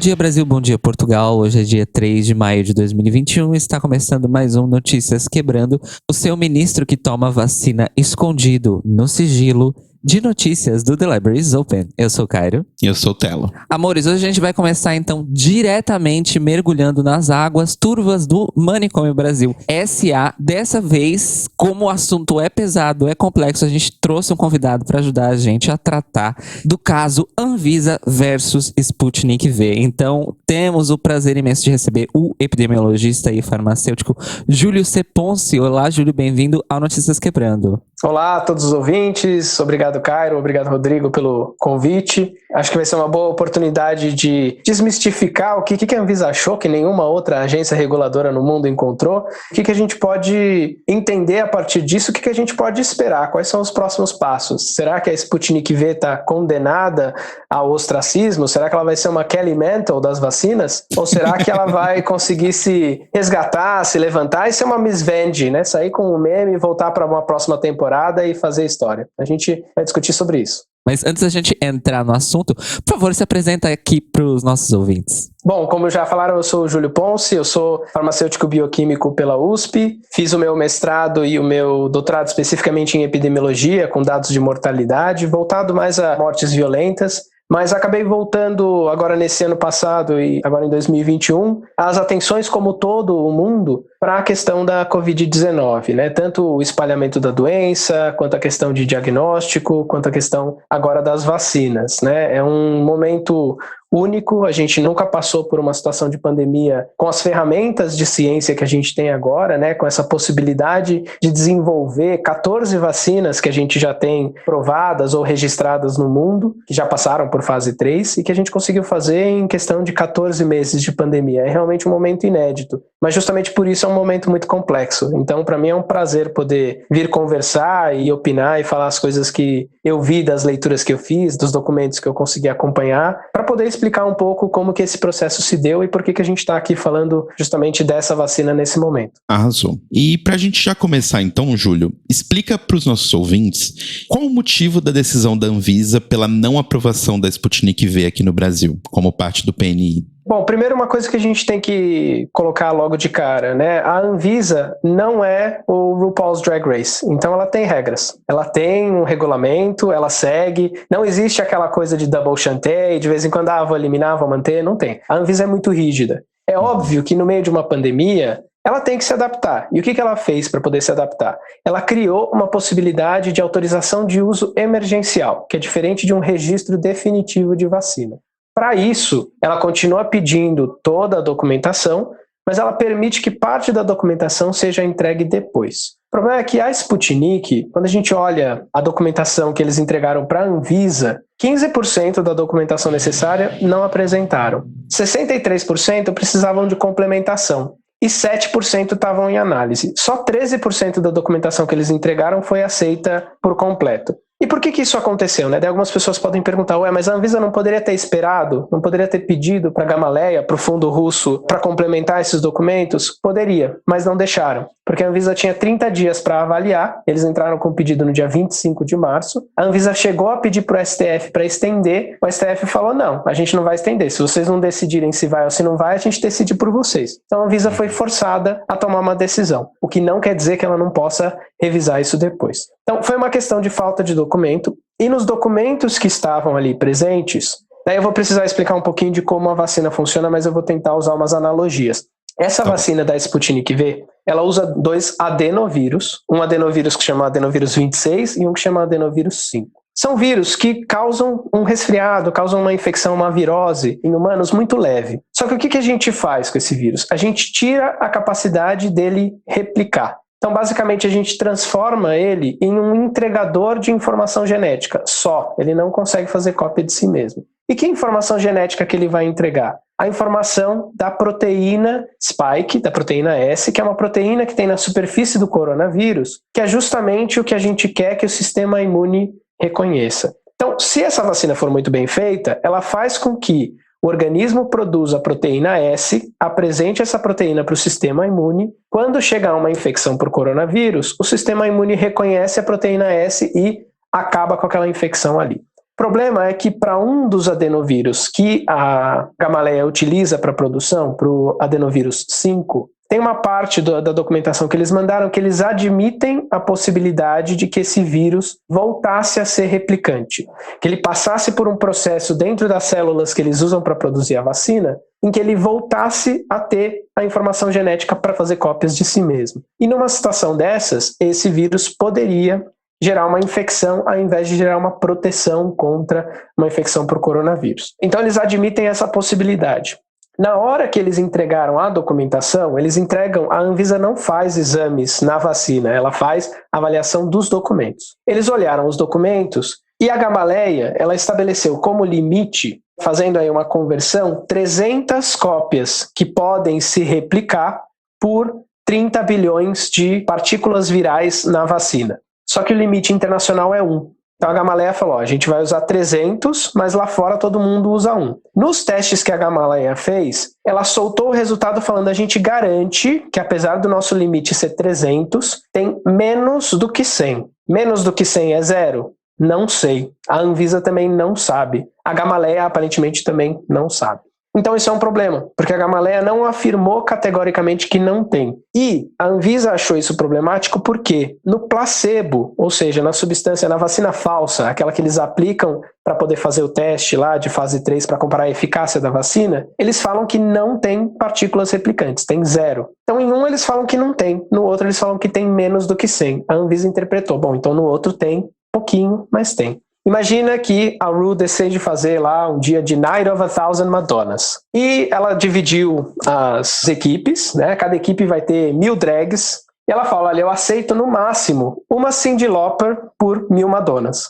dia Brasil, bom dia Portugal. Hoje é dia 3 de maio de 2021 e está começando mais um Notícias Quebrando, o seu ministro que toma vacina escondido no sigilo de notícias do The Libraries Open. Eu sou o Cairo. E eu sou o Telo. Amores, hoje a gente vai começar então diretamente mergulhando nas águas turvas do Manicômio Brasil S.A. Dessa vez, como o assunto é pesado, é complexo, a gente trouxe um convidado para ajudar a gente a tratar do caso Anvisa versus Sputnik V. Então, temos o prazer imenso de receber o epidemiologista e farmacêutico Júlio C. Ponce. Olá, Júlio, bem-vindo ao Notícias Quebrando. Olá a todos os ouvintes, obrigado Cairo, obrigado Rodrigo pelo convite. Acho que vai ser uma boa oportunidade de desmistificar o que a Anvisa achou que nenhuma outra agência reguladora no mundo encontrou, o que a gente pode entender a partir disso, o que a gente pode esperar, quais são os próximos passos. Será que a Sputnik V está condenada ao ostracismo? Será que ela vai ser uma Kelly Mantle das vacinas? Ou será que ela vai conseguir se resgatar, se levantar e ser uma Miss Vende, né? Sair com um meme e voltar para uma próxima temporada e fazer história. A gente vai discutir sobre isso. Mas antes da gente entrar no assunto, por favor, se apresenta aqui para os nossos ouvintes. Bom, como já falaram, eu sou o Júlio Ponce, eu sou farmacêutico bioquímico pela USP, fiz o meu mestrado e o meu doutorado especificamente em epidemiologia, com dados de mortalidade, voltado mais a mortes violentas. Mas acabei voltando agora nesse ano passado e agora em 2021 as atenções como todo o mundo para a questão da Covid-19, né? Tanto o espalhamento da doença, quanto a questão de diagnóstico, quanto a questão agora das vacinas, né? É um momento único, a gente nunca passou por uma situação de pandemia com as ferramentas de ciência que a gente tem agora, né, com essa possibilidade de desenvolver 14 vacinas que a gente já tem provadas ou registradas no mundo, que já passaram por fase 3 e que a gente conseguiu fazer em questão de 14 meses de pandemia. É realmente um momento inédito, mas justamente por isso é um momento muito complexo. Então, para mim é um prazer poder vir conversar e opinar e falar as coisas que eu vi das leituras que eu fiz, dos documentos que eu consegui acompanhar, para poder explicar um pouco como que esse processo se deu e por que a gente está aqui falando justamente dessa vacina nesse momento. Arrasou. E pra gente já começar então, Júlio, explica para os nossos ouvintes qual o motivo da decisão da Anvisa pela não aprovação da Sputnik V aqui no Brasil, como parte do PNI. Bom, primeiro uma coisa que a gente tem que colocar logo de cara, né? A Anvisa não é o RuPaul's Drag Race, então ela tem regras. Ela tem um regulamento, ela segue, não existe aquela coisa de double chanté, de vez em quando, vou eliminar, vou manter, não tem. A Anvisa é muito rígida. É óbvio que no meio de uma pandemia, ela tem que se adaptar. E o que ela fez para poder se adaptar? Ela criou uma possibilidade de autorização de uso emergencial, que é diferente de um registro definitivo de vacina. Para isso, ela continua pedindo toda a documentação, mas ela permite que parte da documentação seja entregue depois. O problema é que a Sputnik, quando a gente olha a documentação que eles entregaram para a Anvisa, 15% da documentação necessária não apresentaram. 63% precisavam de complementação. E 7% estavam em análise. Só 13% da documentação que eles entregaram foi aceita por completo. E por que isso aconteceu, né? Daí algumas pessoas podem perguntar, mas a Anvisa não poderia ter esperado, não poderia ter pedido para a Gamaleya, para o fundo russo, para complementar esses documentos? Poderia, mas não deixaram, porque a Anvisa tinha 30 dias para avaliar, eles entraram com o pedido no dia 25 de março, a Anvisa chegou a pedir para o STF para estender, o STF falou, não, a gente não vai estender, se vocês não decidirem se vai ou se não vai, a gente decide por vocês. Então a Anvisa foi forçada a tomar uma decisão, o que não quer dizer que ela não possa revisar isso depois. Então, foi uma questão de falta de documento, e nos documentos que estavam ali presentes, daí eu vou precisar explicar um pouquinho de como a vacina funciona, mas eu vou tentar usar umas analogias. Essa vacina da Sputnik V, ela usa 2 adenovírus, um adenovírus que chama adenovírus 26 e um que chama adenovírus 5. São vírus que causam um resfriado, causam uma infecção, uma virose em humanos muito leve. Só que o que a gente faz com esse vírus? A gente tira a capacidade dele replicar. Então, basicamente, a gente transforma ele em um entregador de informação genética só. Ele não consegue fazer cópia de si mesmo. E que informação genética que ele vai entregar? A informação da proteína spike, da proteína S, que é uma proteína que tem na superfície do coronavírus, que é justamente o que a gente quer que o sistema imune reconheça. Então, se essa vacina for muito bem feita, ela faz com que o organismo produza a proteína S, apresente essa proteína para o sistema imune. Quando chegar uma infecção por coronavírus, o sistema imune reconhece a proteína S e acaba com aquela infecção ali. O problema é que para um dos adenovírus que a Gamaleya utiliza para produção, para o adenovírus 5, tem uma parte da documentação que eles mandaram que eles admitem a possibilidade de que esse vírus voltasse a ser replicante, que ele passasse por um processo dentro das células que eles usam para produzir a vacina, em que ele voltasse a ter a informação genética para fazer cópias de si mesmo. E numa situação dessas, esse vírus poderia gerar uma infecção ao invés de gerar uma proteção contra uma infecção por coronavírus. Então eles admitem essa possibilidade. Na hora que eles entregaram a documentação, a Anvisa não faz exames na vacina, ela faz avaliação dos documentos. Eles olharam os documentos e a Gamaleya, ela estabeleceu como limite, fazendo aí uma conversão, 300 cópias que podem se replicar por 30 bilhões de partículas virais na vacina. Só que o limite internacional é 1. Então a Gamaleya falou, a gente vai usar 300, mas lá fora todo mundo usa 1. Nos testes que a Gamaleya fez, ela soltou o resultado falando, a gente garante que apesar do nosso limite ser 300, tem menos do que 100. Menos do que 100 é 0? Não sei. A Anvisa também não sabe. A Gamaleya aparentemente também não sabe. Então isso é um problema, porque a Gamaleya não afirmou categoricamente que não tem. E a Anvisa achou isso problemático porque no placebo, ou seja, na substância, na vacina falsa, aquela que eles aplicam para poder fazer o teste lá de fase 3 para comparar a eficácia da vacina, eles falam que não tem partículas replicantes, tem 0. Então em um eles falam que não tem, no outro eles falam que tem menos do que 100. A Anvisa interpretou, bom, então no outro tem pouquinho, mas tem. Imagina que a Ru decide fazer lá um dia de Night of 1,000 Madonnas. E ela dividiu as equipes, né? Cada equipe vai ter 1.000 drags. E ela fala, olha, eu aceito no máximo uma Cyndi Lauper por 1.000 Madonnas.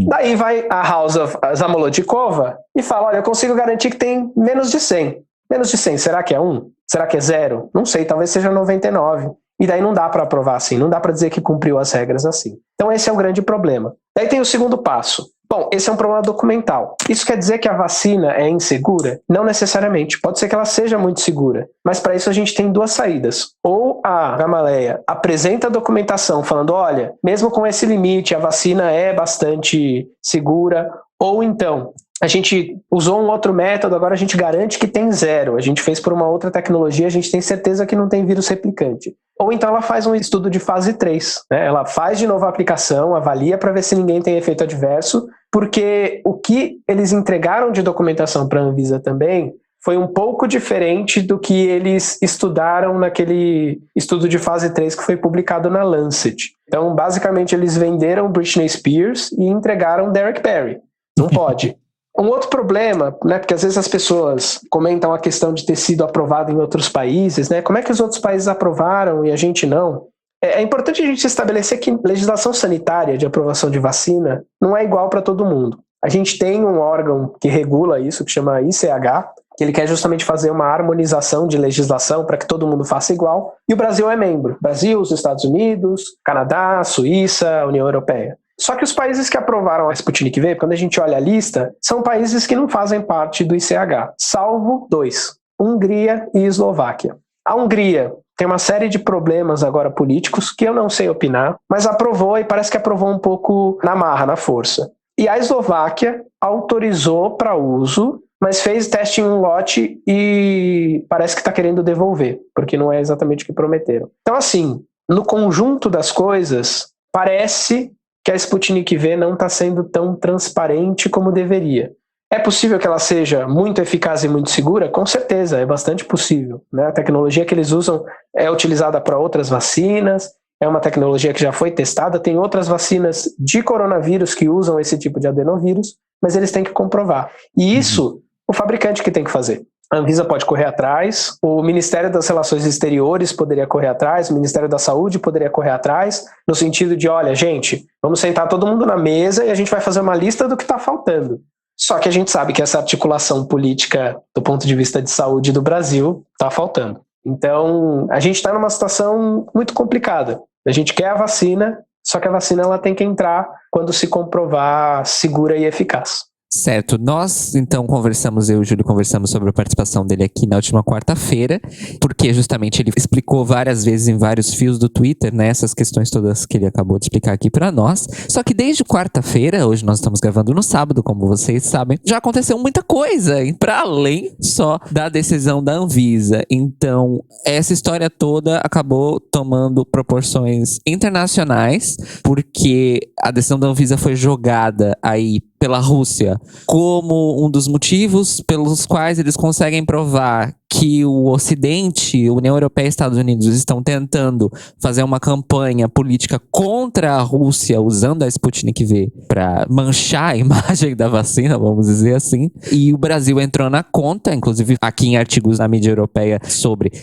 Daí vai a House of Zamolodchikova e fala, olha, eu consigo garantir que tem menos de 100. Menos de 100, será que é 1? Será que é 0? Não sei, talvez seja 99. E daí não dá para aprovar assim, não dá para dizer que cumpriu as regras assim. Então esse é o grande problema. Daí tem o segundo passo. Bom, esse é um problema documental. Isso quer dizer que a vacina é insegura? Não necessariamente. Pode ser que ela seja muito segura. Mas para isso a gente tem duas saídas. Ou a Gamaleya apresenta a documentação falando, olha, mesmo com esse limite, a vacina é bastante segura. Ou então, a gente usou um outro método, agora a gente garante que tem 0. A gente fez por uma outra tecnologia, a gente tem certeza que não tem vírus replicante. Ou então ela faz um estudo de fase 3. Né? Ela faz de novo a aplicação, avalia para ver se ninguém tem efeito adverso, porque o que eles entregaram de documentação para a Anvisa também foi um pouco diferente do que eles estudaram naquele estudo de fase 3 que foi publicado na Lancet. Então, basicamente, eles venderam Britney Spears e entregaram Derek Barry. Não pode. Um outro problema, né, porque às vezes as pessoas comentam a questão de ter sido aprovado em outros países, né, como é que os outros países aprovaram e a gente não? É importante a gente estabelecer que legislação sanitária de aprovação de vacina não é igual para todo mundo. A gente tem um órgão que regula isso, que chama ICH, que ele quer justamente fazer uma harmonização de legislação para que todo mundo faça igual, e o Brasil é membro. Brasil, os Estados Unidos, Canadá, Suíça, União Europeia. Só que os países que aprovaram a Sputnik V, quando a gente olha a lista, são países que não fazem parte do ICH, salvo 2, Hungria e Eslováquia. A Hungria tem uma série de problemas agora políticos que eu não sei opinar, mas aprovou e parece que aprovou um pouco na marra, na força. E a Eslováquia autorizou para uso, mas fez teste em um lote e parece que está querendo devolver, porque não é exatamente o que prometeram. Então assim, no conjunto das coisas, parece que a Sputnik V não está sendo tão transparente como deveria. É possível que ela seja muito eficaz e muito segura? Com certeza, é bastante possível. Né? A tecnologia que eles usam é utilizada para outras vacinas, é uma tecnologia que já foi testada, tem outras vacinas de coronavírus que usam esse tipo de adenovírus, mas eles têm que comprovar. E isso, o fabricante que tem que fazer. A Anvisa pode correr atrás, o Ministério das Relações Exteriores poderia correr atrás, o Ministério da Saúde poderia correr atrás, no sentido de, olha, gente, vamos sentar todo mundo na mesa e a gente vai fazer uma lista do que está faltando. Só que a gente sabe que essa articulação política, do ponto de vista de saúde do Brasil, está faltando. Então, a gente está numa situação muito complicada. A gente quer a vacina, só que a vacina ela tem que entrar quando se comprovar segura e eficaz. Certo, nós então conversamos, eu e o Júlio conversamos sobre a participação dele aqui na última quarta-feira, porque justamente ele explicou várias vezes em vários fios do Twitter, né, essas questões todas que ele acabou de explicar aqui pra nós. Só que desde quarta-feira, hoje nós estamos gravando no sábado, como vocês sabem, já aconteceu muita coisa, para além só da decisão da Anvisa. Então, essa história toda acabou tomando proporções internacionais, porque a decisão da Anvisa foi jogada aí pela Rússia como um dos motivos pelos quais eles conseguem provar que o Ocidente, União Europeia e Estados Unidos estão tentando fazer uma campanha política contra a Rússia usando a Sputnik V para manchar a imagem da vacina, vamos dizer assim. E o Brasil entrou na conta, inclusive aqui em artigos na mídia europeia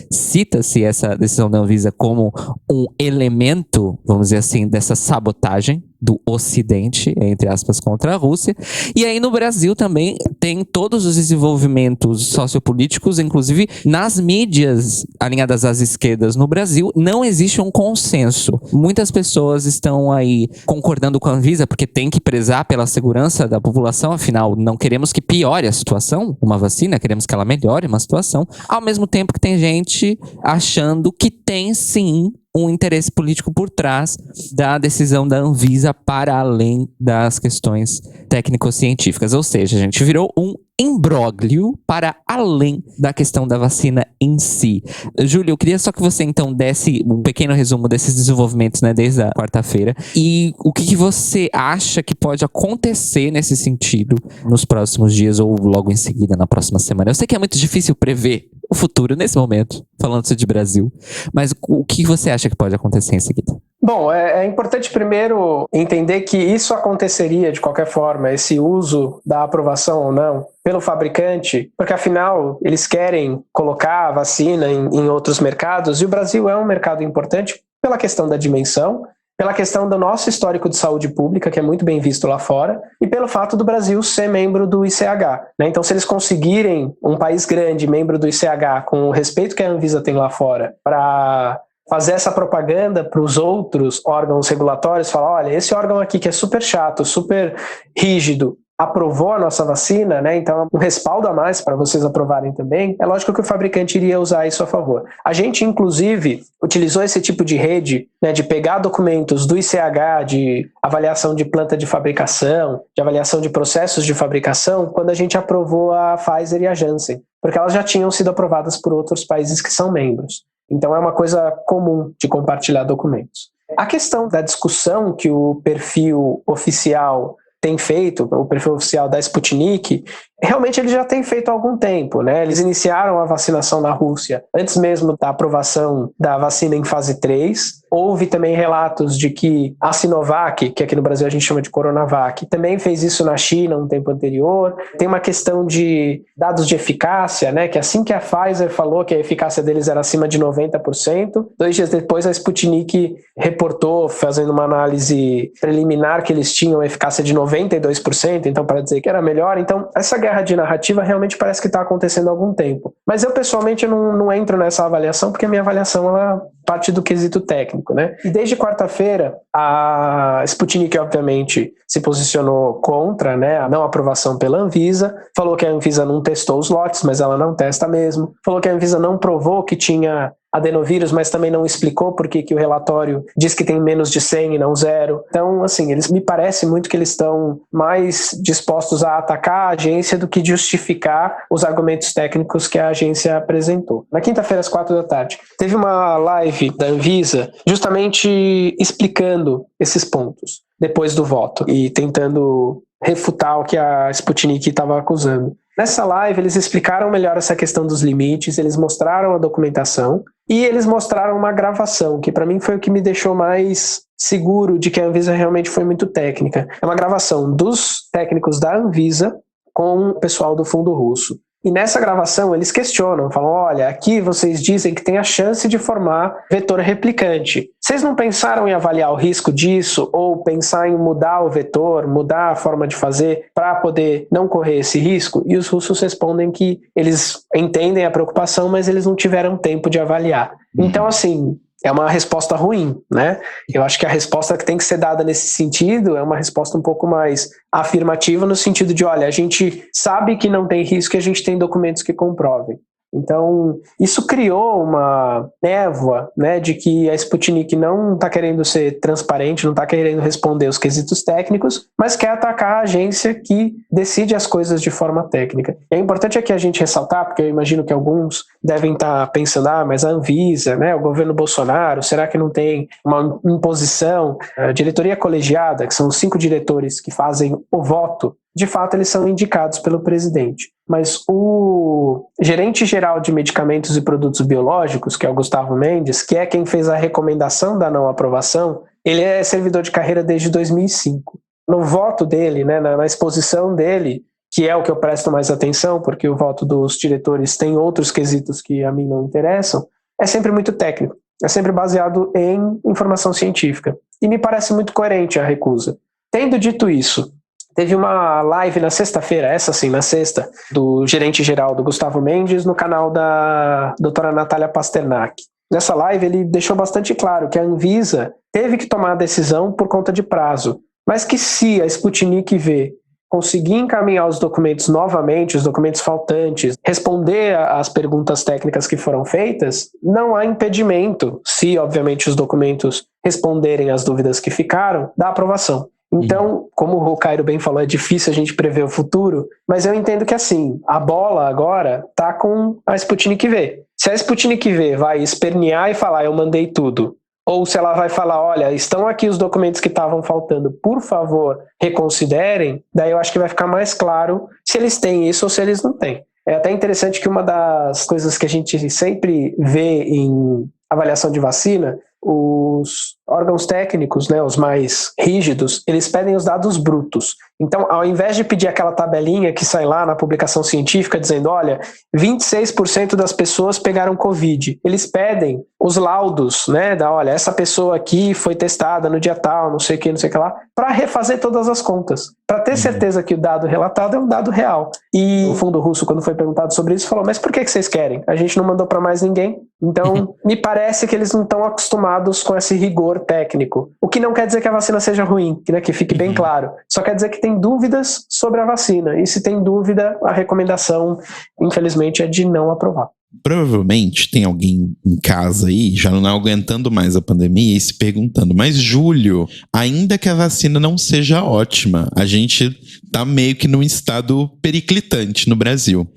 cita-se essa decisão da Anvisa como um elemento, vamos dizer assim, dessa sabotagem do Ocidente, entre aspas, contra a Rússia. E aí no Brasil também tem todos os desenvolvimentos sociopolíticos, inclusive nas mídias alinhadas às esquerdas no Brasil, não existe um consenso. Muitas pessoas estão aí concordando com a Anvisa, porque tem que prezar pela segurança da população, afinal, não queremos que piore a situação, uma vacina, queremos que ela melhore uma situação, ao mesmo tempo que tem gente achando que tem sim um interesse político por trás da decisão da Anvisa para além das questões técnico-científicas. Ou seja, a gente virou um imbróglio para além da questão da vacina em si. Júlio, eu queria só que você então desse um pequeno resumo desses desenvolvimentos, né, desde a quarta-feira, e o que você acha que pode acontecer nesse sentido nos próximos dias ou logo em seguida, na próxima semana. Eu sei que é muito difícil prever o futuro nesse momento, falando-se de Brasil, mas o que você acha que pode acontecer em seguida? Bom, é importante primeiro entender que isso aconteceria de qualquer forma, esse uso da aprovação ou não pelo fabricante, porque afinal eles querem colocar a vacina em outros mercados, e o Brasil é um mercado importante pela questão da dimensão, pela questão do nosso histórico de saúde pública, que é muito bem visto lá fora, e pelo fato do Brasil ser membro do ICH. Né? Então, se eles conseguirem um país grande, membro do ICH, com o respeito que a Anvisa tem lá fora, para fazer essa propaganda para os outros órgãos regulatórios, falar, olha, esse órgão aqui que é super chato, super rígido, aprovou a nossa vacina, né? Então um respaldo a mais para vocês aprovarem também, é lógico que o fabricante iria usar isso a favor. A gente, inclusive, utilizou esse tipo de rede, né, de pegar documentos do ICH, de avaliação de planta de fabricação, de avaliação de processos de fabricação, quando a gente aprovou a Pfizer e a Janssen, porque elas já tinham sido aprovadas por outros países que são membros. Então é uma coisa comum de compartilhar documentos. A questão da discussão que o perfil oficial tem feito, o perfil oficial da Sputnik, realmente ele já tem feito há algum tempo, né? Eles iniciaram a vacinação na Rússia antes mesmo da aprovação da vacina em fase 3. Houve também relatos de que a Sinovac, que aqui no Brasil a gente chama de Coronavac, também fez isso na China um tempo anterior. Tem uma questão de dados de eficácia, né? Que assim que a Pfizer falou que a eficácia deles era acima de 90%, 2 dias depois a Sputnik reportou, fazendo uma análise preliminar, que eles tinham eficácia de 92%, então para dizer que era melhor. Então essa guerra de narrativa realmente parece que está acontecendo há algum tempo. Mas eu pessoalmente não entro nessa avaliação, porque a minha avaliação ela parte do quesito técnico, né? E desde quarta-feira, a Sputnik, obviamente, se posicionou contra, né, a não aprovação pela Anvisa, falou que a Anvisa não testou os lotes, mas ela não testa mesmo, falou que a Anvisa não provou que tinha adenovírus, mas também não explicou porque que o relatório diz que tem menos de 100 e não 0. Então, assim, me parece muito que eles estão mais dispostos a atacar a agência do que justificar os argumentos técnicos que a agência apresentou. Na quinta-feira, às 4 da tarde, teve uma live da Anvisa justamente explicando esses pontos depois do voto e tentando refutar o que a Sputnik estava acusando. Nessa live, eles explicaram melhor essa questão dos limites, eles mostraram a documentação e eles mostraram uma gravação, que para mim foi o que me deixou mais seguro de que a Anvisa realmente foi muito técnica. É uma gravação dos técnicos da Anvisa com o pessoal do fundo russo. E nessa gravação eles questionam, falam, olha, aqui vocês dizem que tem a chance de formar vetor replicante. Vocês não pensaram em avaliar o risco disso ou pensar em mudar o vetor, mudar a forma de fazer para poder não correr esse risco? E os russos respondem que eles entendem a preocupação, mas eles não tiveram tempo de avaliar. Então, assim, é uma resposta ruim, né? Eu acho que a resposta que tem que ser dada nesse sentido é uma resposta um pouco mais afirmativa, no sentido de, olha, a gente sabe que não tem risco e a gente tem documentos que comprovem. Então, isso criou uma névoa, né, de que a Sputnik não está querendo ser transparente, não está querendo responder os quesitos técnicos, mas quer atacar a agência que decide as coisas de forma técnica. E é importante aqui a gente ressaltar, porque eu imagino que alguns devem estar pensando, mas a Anvisa, né, o governo Bolsonaro, será que não tem uma imposição? A diretoria colegiada, que são os 5 diretores que fazem o voto, de fato eles são indicados pelo presidente. Mas o gerente-geral de medicamentos e produtos biológicos, que é o Gustavo Mendes, que é quem fez a recomendação da não aprovação, ele é servidor de carreira desde 2005. No voto dele, né, na exposição dele, que é o que eu presto mais atenção, porque o voto dos diretores tem outros quesitos que a mim não interessam, é sempre muito técnico, é sempre baseado em informação científica. E me parece muito coerente a recusa. Tendo dito isso, teve uma live na sexta-feira, na sexta, do gerente-geral do Gustavo Mendes no canal da doutora Natália Pasternak. Nessa live ele deixou bastante claro que a Anvisa teve que tomar a decisão por conta de prazo, mas que se a Sputnik V conseguir encaminhar os documentos novamente, os documentos faltantes, responder às perguntas técnicas que foram feitas, não há impedimento, se obviamente os documentos responderem às dúvidas que ficaram, da aprovação. Então, como o Cairo bem falou, é difícil a gente prever o futuro, mas eu entendo que assim, a bola agora tá com a Sputnik V. Se a Sputnik V vai espernear e falar, eu mandei tudo, ou se ela vai falar, olha, estão aqui os documentos que estavam faltando, por favor, reconsiderem, daí eu acho que vai ficar mais claro se eles têm isso ou se eles não têm. É até interessante que uma das coisas que a gente sempre vê em avaliação de vacina, os órgãos técnicos, né, os mais rígidos, eles pedem os dados brutos. Então, ao invés de pedir aquela tabelinha que sai lá na publicação científica dizendo, olha, 26% das pessoas pegaram Covid, eles pedem os laudos, né, olha, essa pessoa aqui foi testada no dia tal, não sei o que lá, para refazer todas as contas, para ter certeza que o dado relatado é um dado real. E o Fundo Russo, quando foi perguntado sobre isso, falou, mas por que vocês querem? A gente não mandou para mais ninguém. Então, me parece que eles não estão acostumados com esse rigor técnico. O que não quer dizer que a vacina seja ruim, né, que fique bem claro. Só quer dizer que tem dúvidas sobre a vacina. E se tem dúvida, a recomendação, infelizmente, é de não aprovar. Provavelmente tem alguém em casa aí, já não aguentando mais a pandemia e se perguntando, mas Júlio, ainda que a vacina não seja ótima, a gente tá meio que num estado periclitante no Brasil.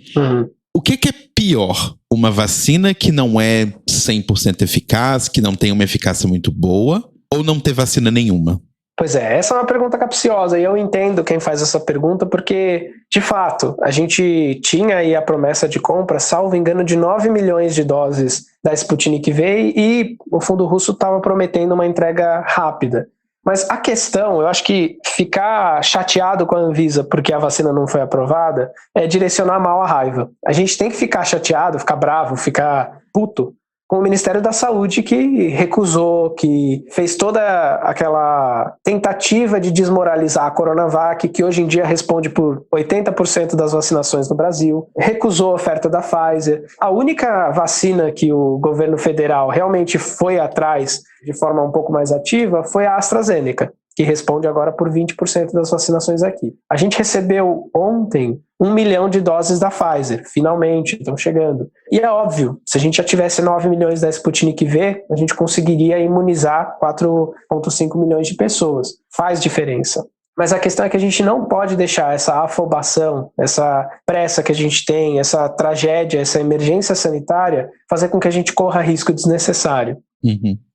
O que é pior? Uma vacina que não é 100% eficaz, que não tem uma eficácia muito boa, ou não ter vacina nenhuma? Pois é, essa é uma pergunta capciosa e eu entendo quem faz essa pergunta porque, de fato, a gente tinha aí a promessa de compra, salvo engano, de 9 milhões de doses da Sputnik V e o Fundo Russo estava prometendo uma entrega rápida. Mas a questão, eu acho que ficar chateado com a Anvisa porque a vacina não foi aprovada é direcionar mal a raiva. A gente tem que ficar chateado, ficar bravo, ficar puto com o Ministério da Saúde que recusou, que fez toda aquela tentativa de desmoralizar a Coronavac, que hoje em dia responde por 80% das vacinações no Brasil, recusou a oferta da Pfizer. A única vacina que o governo federal realmente foi atrás de forma um pouco mais ativa foi a AstraZeneca, que responde agora por 20% das vacinações aqui. A gente recebeu ontem 1 milhão de doses da Pfizer, finalmente, estão chegando. E é óbvio, se a gente já tivesse 9 milhões da Sputnik V, a gente conseguiria imunizar 4,5 milhões de pessoas. Faz diferença. Mas a questão é que a gente não pode deixar essa afobação, essa pressa que a gente tem, essa tragédia, essa emergência sanitária, fazer com que a gente corra risco desnecessário.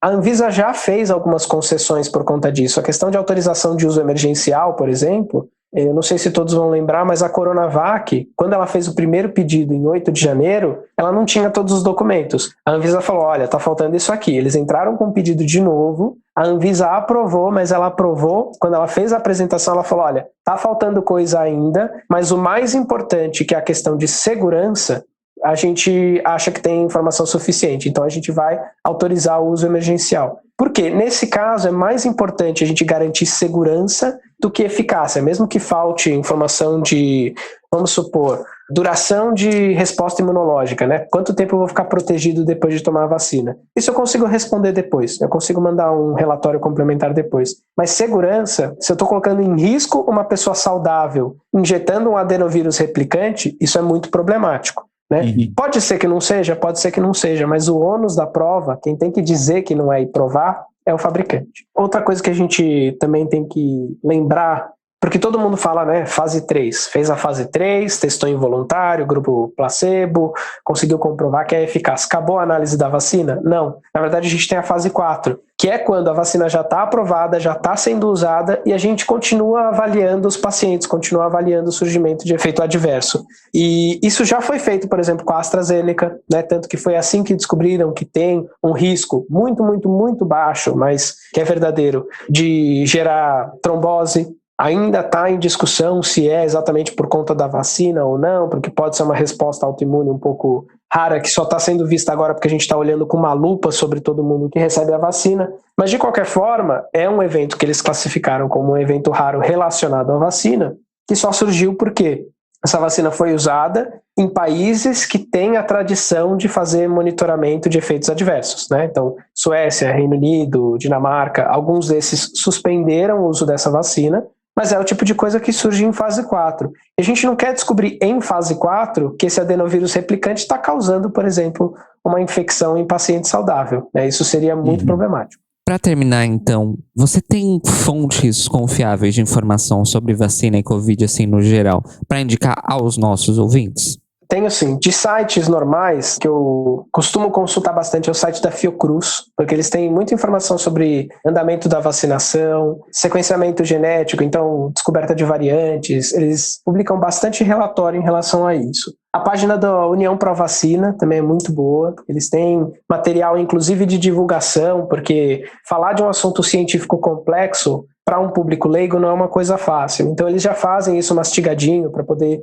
A Anvisa já fez algumas concessões por conta disso. A questão de autorização de uso emergencial, por exemplo, eu não sei se todos vão lembrar, mas a Coronavac, quando ela fez o primeiro pedido em 8 de janeiro, ela não tinha todos os documentos. A Anvisa falou, olha, tá faltando isso aqui. Eles entraram com o pedido de novo, a Anvisa aprovou, mas ela aprovou, quando ela fez a apresentação, ela falou, olha, tá faltando coisa ainda, mas o mais importante, que é a questão de segurança, a gente acha que tem informação suficiente, então a gente vai autorizar o uso emergencial. Por quê? Nesse caso é mais importante a gente garantir segurança do que eficácia, mesmo que falte informação de, vamos supor, duração de resposta imunológica, né? Quanto tempo eu vou ficar protegido depois de tomar a vacina? Isso eu consigo responder depois, eu consigo mandar um relatório complementar depois. Mas segurança, se eu estou colocando em risco uma pessoa saudável, injetando um adenovírus replicante, isso é muito problemático. Né? Pode ser que não seja, mas o ônus da prova, quem tem que dizer que não é e provar, é o fabricante. Outra coisa que a gente também tem que lembrar, porque todo mundo fala, né, fase 3, fez a fase 3, testou em voluntário, grupo placebo, conseguiu comprovar que é eficaz. Acabou a análise da vacina? Não. Na verdade, a gente tem a fase 4, que é quando a vacina já está aprovada, já está sendo usada e a gente continua avaliando os pacientes, continua avaliando o surgimento de efeito adverso. E isso já foi feito, por exemplo, com a AstraZeneca, né? Tanto que foi assim que descobriram que tem um risco muito, muito, muito baixo, mas que é verdadeiro, de gerar trombose. Ainda está em discussão se é exatamente por conta da vacina ou não, porque pode ser uma resposta autoimune um pouco rara, que só está sendo vista agora porque a gente está olhando com uma lupa sobre todo mundo que recebe a vacina. Mas, de qualquer forma, é um evento que eles classificaram como um evento raro relacionado à vacina, que só surgiu porque essa vacina foi usada em países que têm a tradição de fazer monitoramento de efeitos adversos, né? Então, Suécia, Reino Unido, Dinamarca, alguns desses suspenderam o uso dessa vacina, mas é o tipo de coisa que surge em fase 4. E a gente não quer descobrir em fase 4 que esse adenovírus replicante está causando, por exemplo, uma infecção em paciente saudável, né? Isso seria muito problemático. Para terminar, então, você tem fontes confiáveis de informação sobre vacina e Covid, assim, no geral, para indicar aos nossos ouvintes? Tenho sim. De sites normais, que eu costumo consultar bastante, é o site da Fiocruz, porque eles têm muita informação sobre andamento da vacinação, sequenciamento genético, então descoberta de variantes. Eles publicam bastante relatório em relação a isso. A página da União Pro Vacina também é muito boa. Eles têm material, inclusive, de divulgação, porque falar de um assunto científico complexo para um público leigo não é uma coisa fácil. Então eles já fazem isso mastigadinho para poder...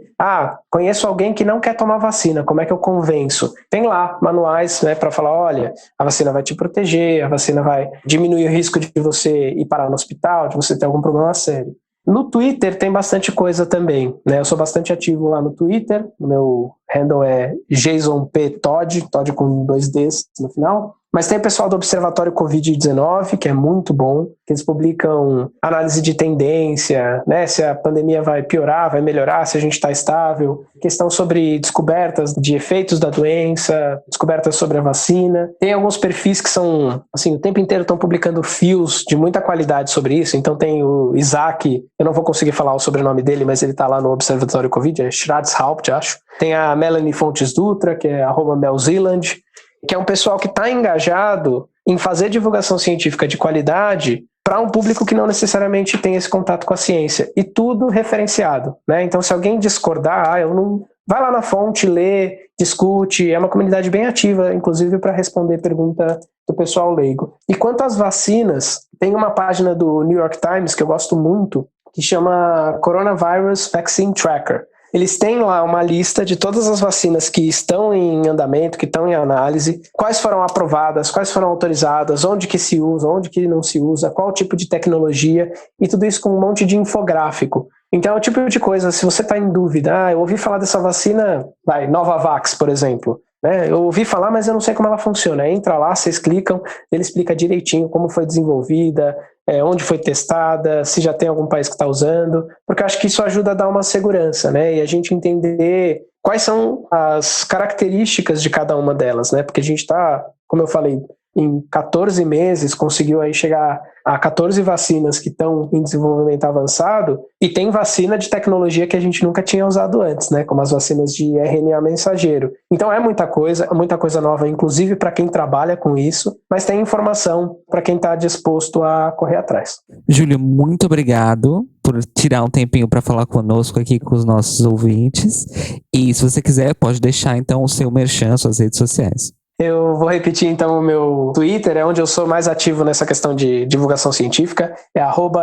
conheço alguém que não quer tomar vacina, como é que eu convenço? Tem lá manuais, né, para falar, olha, a vacina vai te proteger, a vacina vai diminuir o risco de você ir parar no hospital, de você ter algum problema sério. No Twitter tem bastante coisa também, né? Eu sou bastante ativo lá no Twitter, o meu handle é Jason P. Todd com 2 Ds no final. Mas tem o pessoal do Observatório Covid-19, que é muito bom, que eles publicam análise de tendência, né, se a pandemia vai piorar, vai melhorar, se a gente está estável, questão sobre descobertas de efeitos da doença, descobertas sobre a vacina. Tem alguns perfis que são, assim, o tempo inteiro estão publicando fios de muita qualidade sobre isso, então tem o Isaac, eu não vou conseguir falar o sobrenome dele, mas ele está lá no Observatório Covid, é Schradshaupt, acho. Tem a Melanie Fontes Dutra, que é @melzealand, que é um pessoal que está engajado em fazer divulgação científica de qualidade para um público que não necessariamente tem esse contato com a ciência. E tudo referenciado, né? Então, se alguém discordar, eu não... vai lá na fonte, lê, discute. É uma comunidade bem ativa, inclusive, para responder pergunta do pessoal leigo. E quanto às vacinas, tem uma página do New York Times que eu gosto muito, que chama Coronavirus Vaccine Tracker. Eles têm lá uma lista de todas as vacinas que estão em andamento, que estão em análise, quais foram aprovadas, quais foram autorizadas, onde que se usa, onde que não se usa, qual tipo de tecnologia, e tudo isso com um monte de infográfico. Então é o tipo de coisa, se você está em dúvida, eu ouvi falar dessa vacina, Novavax, por exemplo, né? Eu ouvi falar, mas eu não sei como ela funciona. Entra lá, vocês clicam, ele explica direitinho como foi desenvolvida, onde foi testada, se já tem algum país que está usando, porque eu acho que isso ajuda a dar uma segurança, né? E a gente entender quais são as características de cada uma delas, né? Porque a gente está, como eu falei, em 14 meses conseguiu aí chegar a 14 vacinas que estão em desenvolvimento avançado, e tem vacina de tecnologia que a gente nunca tinha usado antes, né? Como as vacinas de RNA mensageiro. Então é muita coisa nova, inclusive para quem trabalha com isso, mas tem informação para quem está disposto a correr atrás. Júlio, muito obrigado por tirar um tempinho para falar conosco aqui com os nossos ouvintes. E se você quiser, pode deixar então o seu merchan, suas redes sociais. Eu vou repetir então o meu Twitter, é onde eu sou mais ativo nessa questão de divulgação científica, é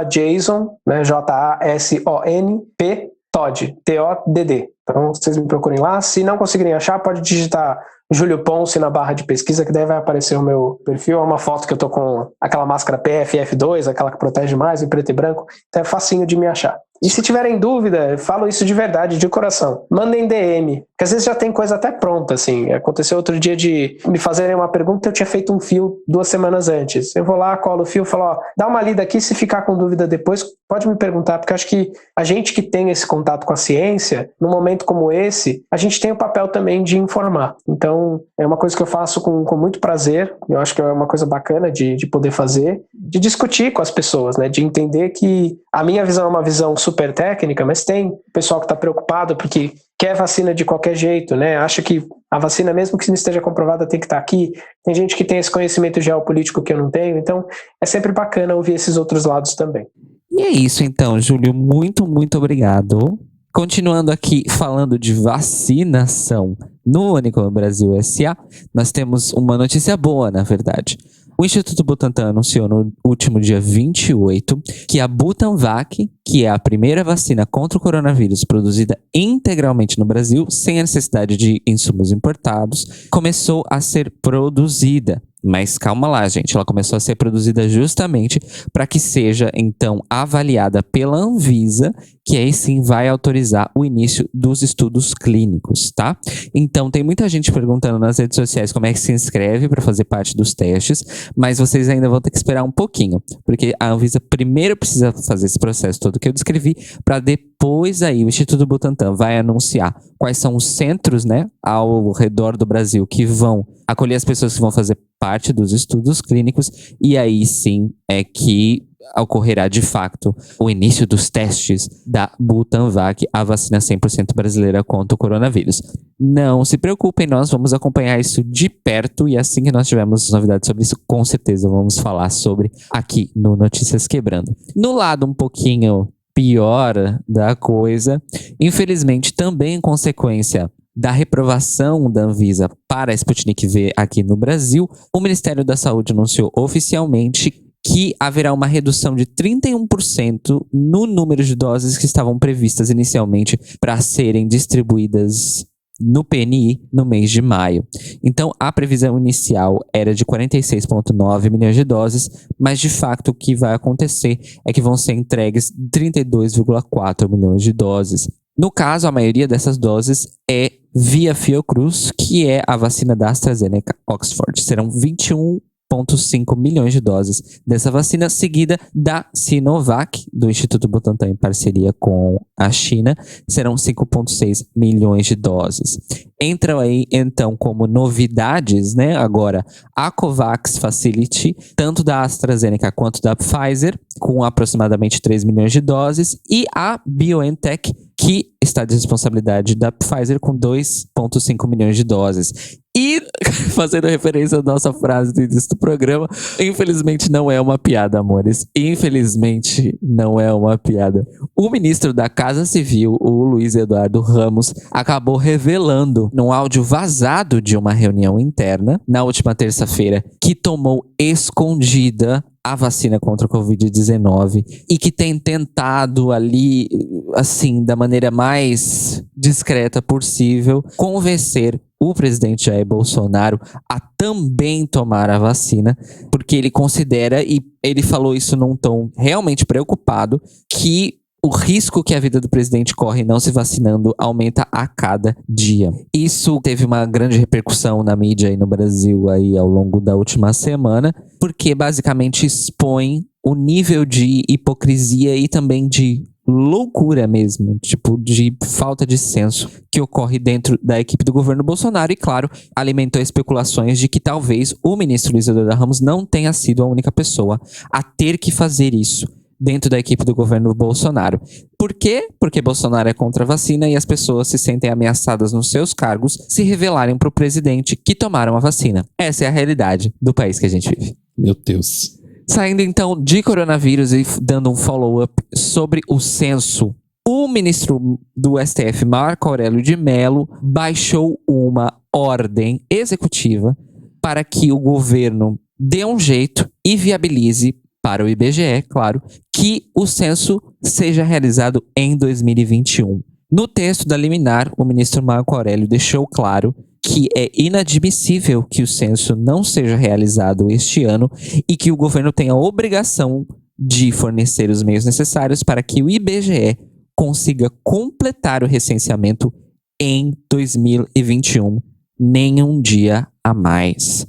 @Jason, né, JASONP, Todd, TODD. Então vocês me procurem lá. Se não conseguirem achar, pode digitar Júlio Ponce na barra de pesquisa, que daí vai aparecer o meu perfil. É uma foto que eu tô com aquela máscara PFF2, aquela que protege mais, em preto e branco. Então é facinho de me achar. E se tiverem dúvida, eu falo isso de verdade, de coração. Mandem DM, porque às vezes já tem coisa até pronta, assim. Aconteceu outro dia de me fazerem uma pergunta, eu tinha feito um fio 2 semanas antes. Eu vou lá, colo o fio, falo, ó, dá uma lida aqui, se ficar com dúvida depois, pode me perguntar, porque eu acho que a gente que tem esse contato com a ciência, num momento como esse, a gente tem o papel também de informar. Então, é uma coisa que eu faço com muito prazer, eu acho que é uma coisa bacana de poder fazer, de discutir com as pessoas, né, de entender que a minha visão é uma visão super técnica, mas tem pessoal que está preocupado porque quer vacina de qualquer jeito, né, acha que a vacina, mesmo que não esteja comprovada, tem que estar aqui. Tem gente que tem esse conhecimento geopolítico que eu não tenho, então é sempre bacana ouvir esses outros lados também. E é isso então, Júlio, muito, muito obrigado. Continuando aqui falando de vacinação no Unicom Brasil S.A., nós temos uma notícia boa, na verdade. O Instituto Butantan anunciou no último dia 28 que a Butanvac, que é a primeira vacina contra o coronavírus produzida integralmente no Brasil, sem a necessidade de insumos importados, começou a ser produzida. Mas calma lá, gente, ela começou a ser produzida justamente para que seja, então, avaliada pela Anvisa, que aí sim vai autorizar o início dos estudos clínicos, tá? Então, tem muita gente perguntando nas redes sociais como é que se inscreve para fazer parte dos testes, mas vocês ainda vão ter que esperar um pouquinho, porque a Anvisa primeiro precisa fazer esse processo todo que eu descrevi, para depois aí o Instituto Butantan vai anunciar quais são os centros, né, ao redor do Brasil que vão acolher as pessoas que vão fazer parte dos estudos clínicos, e aí sim é que ocorrerá de fato o início dos testes da Butanvac, a vacina 100% brasileira contra o coronavírus. Não se preocupem, nós vamos acompanhar isso de perto e assim que nós tivermos novidades sobre isso, com certeza vamos falar sobre aqui no Notícias Quebrando. No lado um pouquinho pior da coisa, infelizmente também em consequência da reprovação da Anvisa para a Sputnik V aqui no Brasil, o Ministério da Saúde anunciou oficialmente que haverá uma redução de 31% no número de doses que estavam previstas inicialmente para serem distribuídas no PNI no mês de maio. Então, a previsão inicial era de 46,9 milhões de doses, mas de fato o que vai acontecer é que vão ser entregues 32,4 milhões de doses. No caso, a maioria dessas doses é via Fiocruz, que é a vacina da AstraZeneca Oxford. Serão 21,5 milhões de doses dessa vacina, seguida da Sinovac, do Instituto Butantan em parceria com a China, serão 5,6 milhões de doses. Entram aí, então, como novidades, né, agora, a COVAX Facility, tanto da AstraZeneca quanto da Pfizer, com aproximadamente 3 milhões de doses, e a BioNTech, que está de responsabilidade da Pfizer, com 2,5 milhões de doses. E, fazendo referência à nossa frase do início do programa, infelizmente não é uma piada, amores. Infelizmente não é uma piada. O ministro da Casa Civil, o Luiz Eduardo Ramos, acabou revelando num áudio vazado de uma reunião interna, na última terça-feira, que tomou escondida a vacina contra a Covid-19 e que tem tentado ali, assim, da maneira mais discreta possível, convencer o presidente Jair Bolsonaro a também tomar a vacina, porque ele considera, e ele falou isso num tom realmente preocupado, que o risco que a vida do presidente corre não se vacinando aumenta a cada dia. Isso teve uma grande repercussão na mídia aí no Brasil aí ao longo da última semana, porque basicamente expõe o nível de hipocrisia e também de loucura mesmo, tipo de falta de senso que ocorre dentro da equipe do governo Bolsonaro e, claro, alimentou especulações de que talvez o ministro Luiz Eduardo Ramos não tenha sido a única pessoa a ter que fazer isso dentro da equipe do governo Bolsonaro. Por quê? Porque Bolsonaro é contra a vacina e as pessoas se sentem ameaçadas nos seus cargos se revelarem para o presidente que tomaram a vacina. Essa é a realidade do país que a gente vive. Meu Deus. Saindo então de coronavírus e dando um follow-up sobre o censo, o ministro do STF, Marco Aurélio de Mello, baixou uma ordem executiva para que o governo dê um jeito e viabilize para o IBGE, claro, que o censo seja realizado em 2021. No texto da liminar, o ministro Marco Aurélio deixou claro que é inadmissível que o censo não seja realizado este ano e que o governo tenha a obrigação de fornecer os meios necessários para que o IBGE consiga completar o recenseamento em 2021, nem um dia a mais.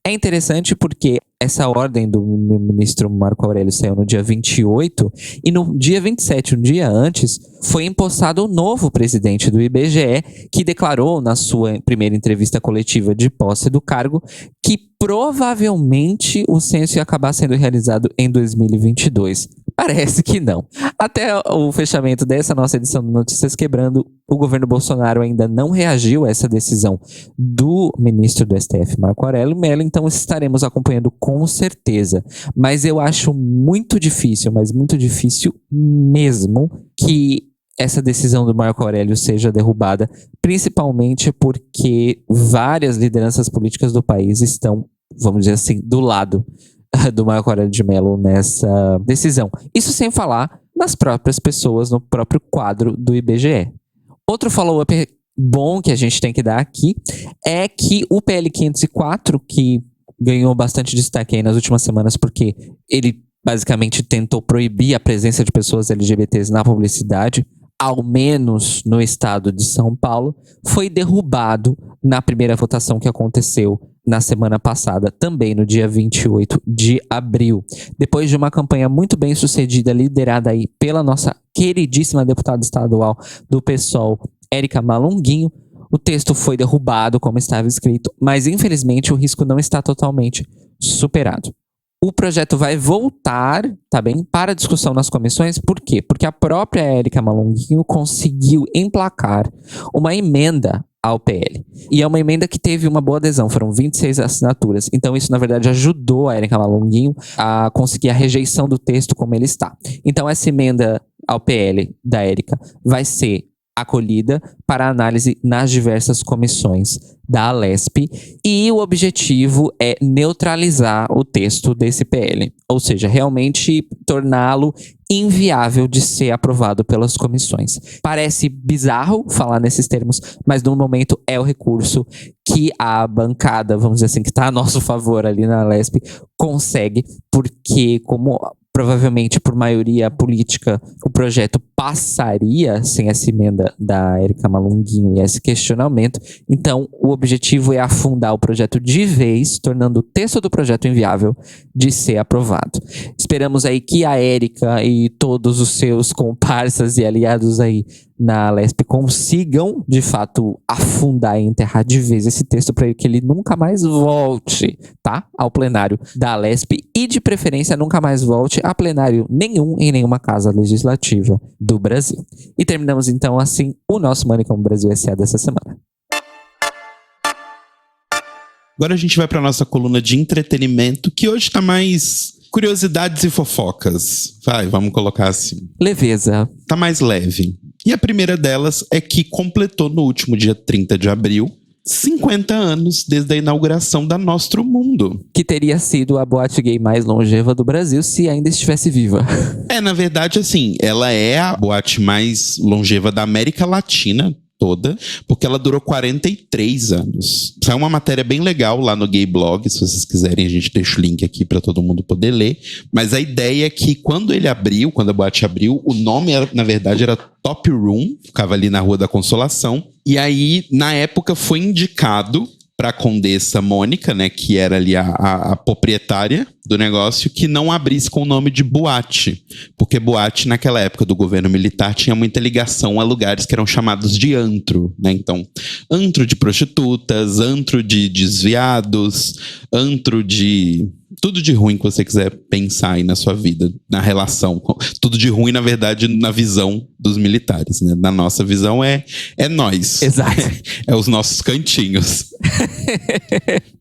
É interessante porque essa ordem do ministro Marco Aurélio saiu no dia 28 e no dia 27, um dia antes, foi empossado o novo presidente do IBGE, que declarou na sua primeira entrevista coletiva de posse do cargo que provavelmente o censo ia acabar sendo realizado em 2022. Parece que não. Até o fechamento dessa nossa edição do Notícias Quebrando, o governo Bolsonaro ainda não reagiu a essa decisão do ministro do STF, Marco Aurélio Mello, então estaremos acompanhando com certeza. Mas eu acho muito difícil, mas muito difícil mesmo, que essa decisão do Marco Aurélio seja derrubada, principalmente porque várias lideranças políticas do país estão, vamos dizer assim, do lado do Marco Aurélio de Mello nessa decisão. Isso sem falar nas próprias pessoas, no próprio quadro do IBGE. Outro follow-up bom que a gente tem que dar aqui é que o PL 504, que ganhou bastante destaque aí nas últimas semanas porque ele basicamente tentou proibir a presença de pessoas LGBTs na publicidade, ao menos no estado de São Paulo, foi derrubado na primeira votação que aconteceu na semana passada, também no dia 28 de abril. Depois de uma campanha muito bem sucedida, liderada aí pela nossa queridíssima deputada estadual do PSOL, Érica Malunguinho, o texto foi derrubado como estava escrito, mas infelizmente o risco não está totalmente superado. O projeto vai voltar, tá bem, para discussão nas comissões. Por quê? Porque a própria Érica Malunguinho conseguiu emplacar uma emenda ao PL. E é uma emenda que teve uma boa adesão, foram 26 assinaturas. Então isso, na verdade, ajudou a Érica Malunguinho a conseguir a rejeição do texto como ele está. Então essa emenda ao PL da Érica vai ser acolhida para análise nas diversas comissões da Alesp, e o objetivo é neutralizar o texto desse PL, ou seja, realmente torná-lo inviável de ser aprovado pelas comissões. Parece bizarro falar nesses termos, mas no momento é o recurso que a bancada, vamos dizer assim, que está a nosso favor ali na Alesp, consegue, porque como provavelmente por maioria política o projeto passaria sem essa emenda da Érica Malunguinho e esse questionamento, então o objetivo é afundar o projeto de vez, tornando o texto do projeto inviável de ser aprovado. Esperamos aí que a Érica e todos os seus comparsas e aliados aí na Alesp consigam, de fato, afundar e enterrar de vez esse texto para que ele nunca mais volte, tá? Ao plenário da Alesp e, de preferência, nunca mais volte a plenário nenhum em nenhuma casa legislativa do Brasil. E terminamos, então, assim, o nosso Manicom Brasil S.A. dessa semana. Agora a gente vai para nossa coluna de entretenimento, que hoje tá mais curiosidades e fofocas. Vamos colocar assim. Leveza. Tá mais leve. E a primeira delas é que completou no último dia 30 de abril 50 anos desde a inauguração da Nostro Mundo. Que teria sido a boate gay mais longeva do Brasil se ainda estivesse viva. Na verdade, assim, ela é a boate mais longeva da América Latina toda, porque ela durou 43 anos. Saiu uma matéria bem legal lá no Gay Blog, se vocês quiserem, a gente deixa o link aqui para todo mundo poder ler. Mas a ideia é que quando a boate abriu, o nome, na verdade, era Top Room, ficava ali na Rua da Consolação. E aí, na época, foi indicado para a Condessa Mônica, né, que era ali a proprietária do negócio, que não abrisse com o nome de boate, porque boate naquela época do governo militar tinha muita ligação a lugares que eram chamados de antro, né? Então, antro de prostitutas, antro de desviados, antro de tudo de ruim que você quiser pensar aí na sua vida, na relação. Tudo de ruim, na verdade, na visão dos militares, né? Na nossa visão é nós. Exato. É os nossos cantinhos.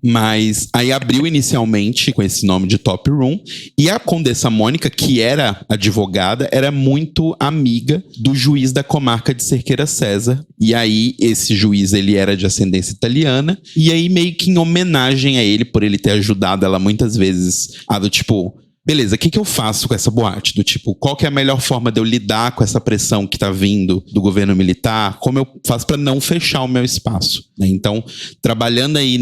Mas aí abriu inicialmente com esse nome de Top Room, e a Condessa Mônica, que era advogada, era muito amiga do juiz da comarca de Cerqueira César. E aí esse juiz, ele era de ascendência italiana, e aí meio que em homenagem a ele, por ele ter ajudado ela muitas vezes a do tipo, beleza, o que eu faço com essa boate? Do tipo, qual que é a melhor forma de eu lidar com essa pressão que tá vindo do governo militar? Como eu faço para não fechar o meu espaço? Né? Então, trabalhando aí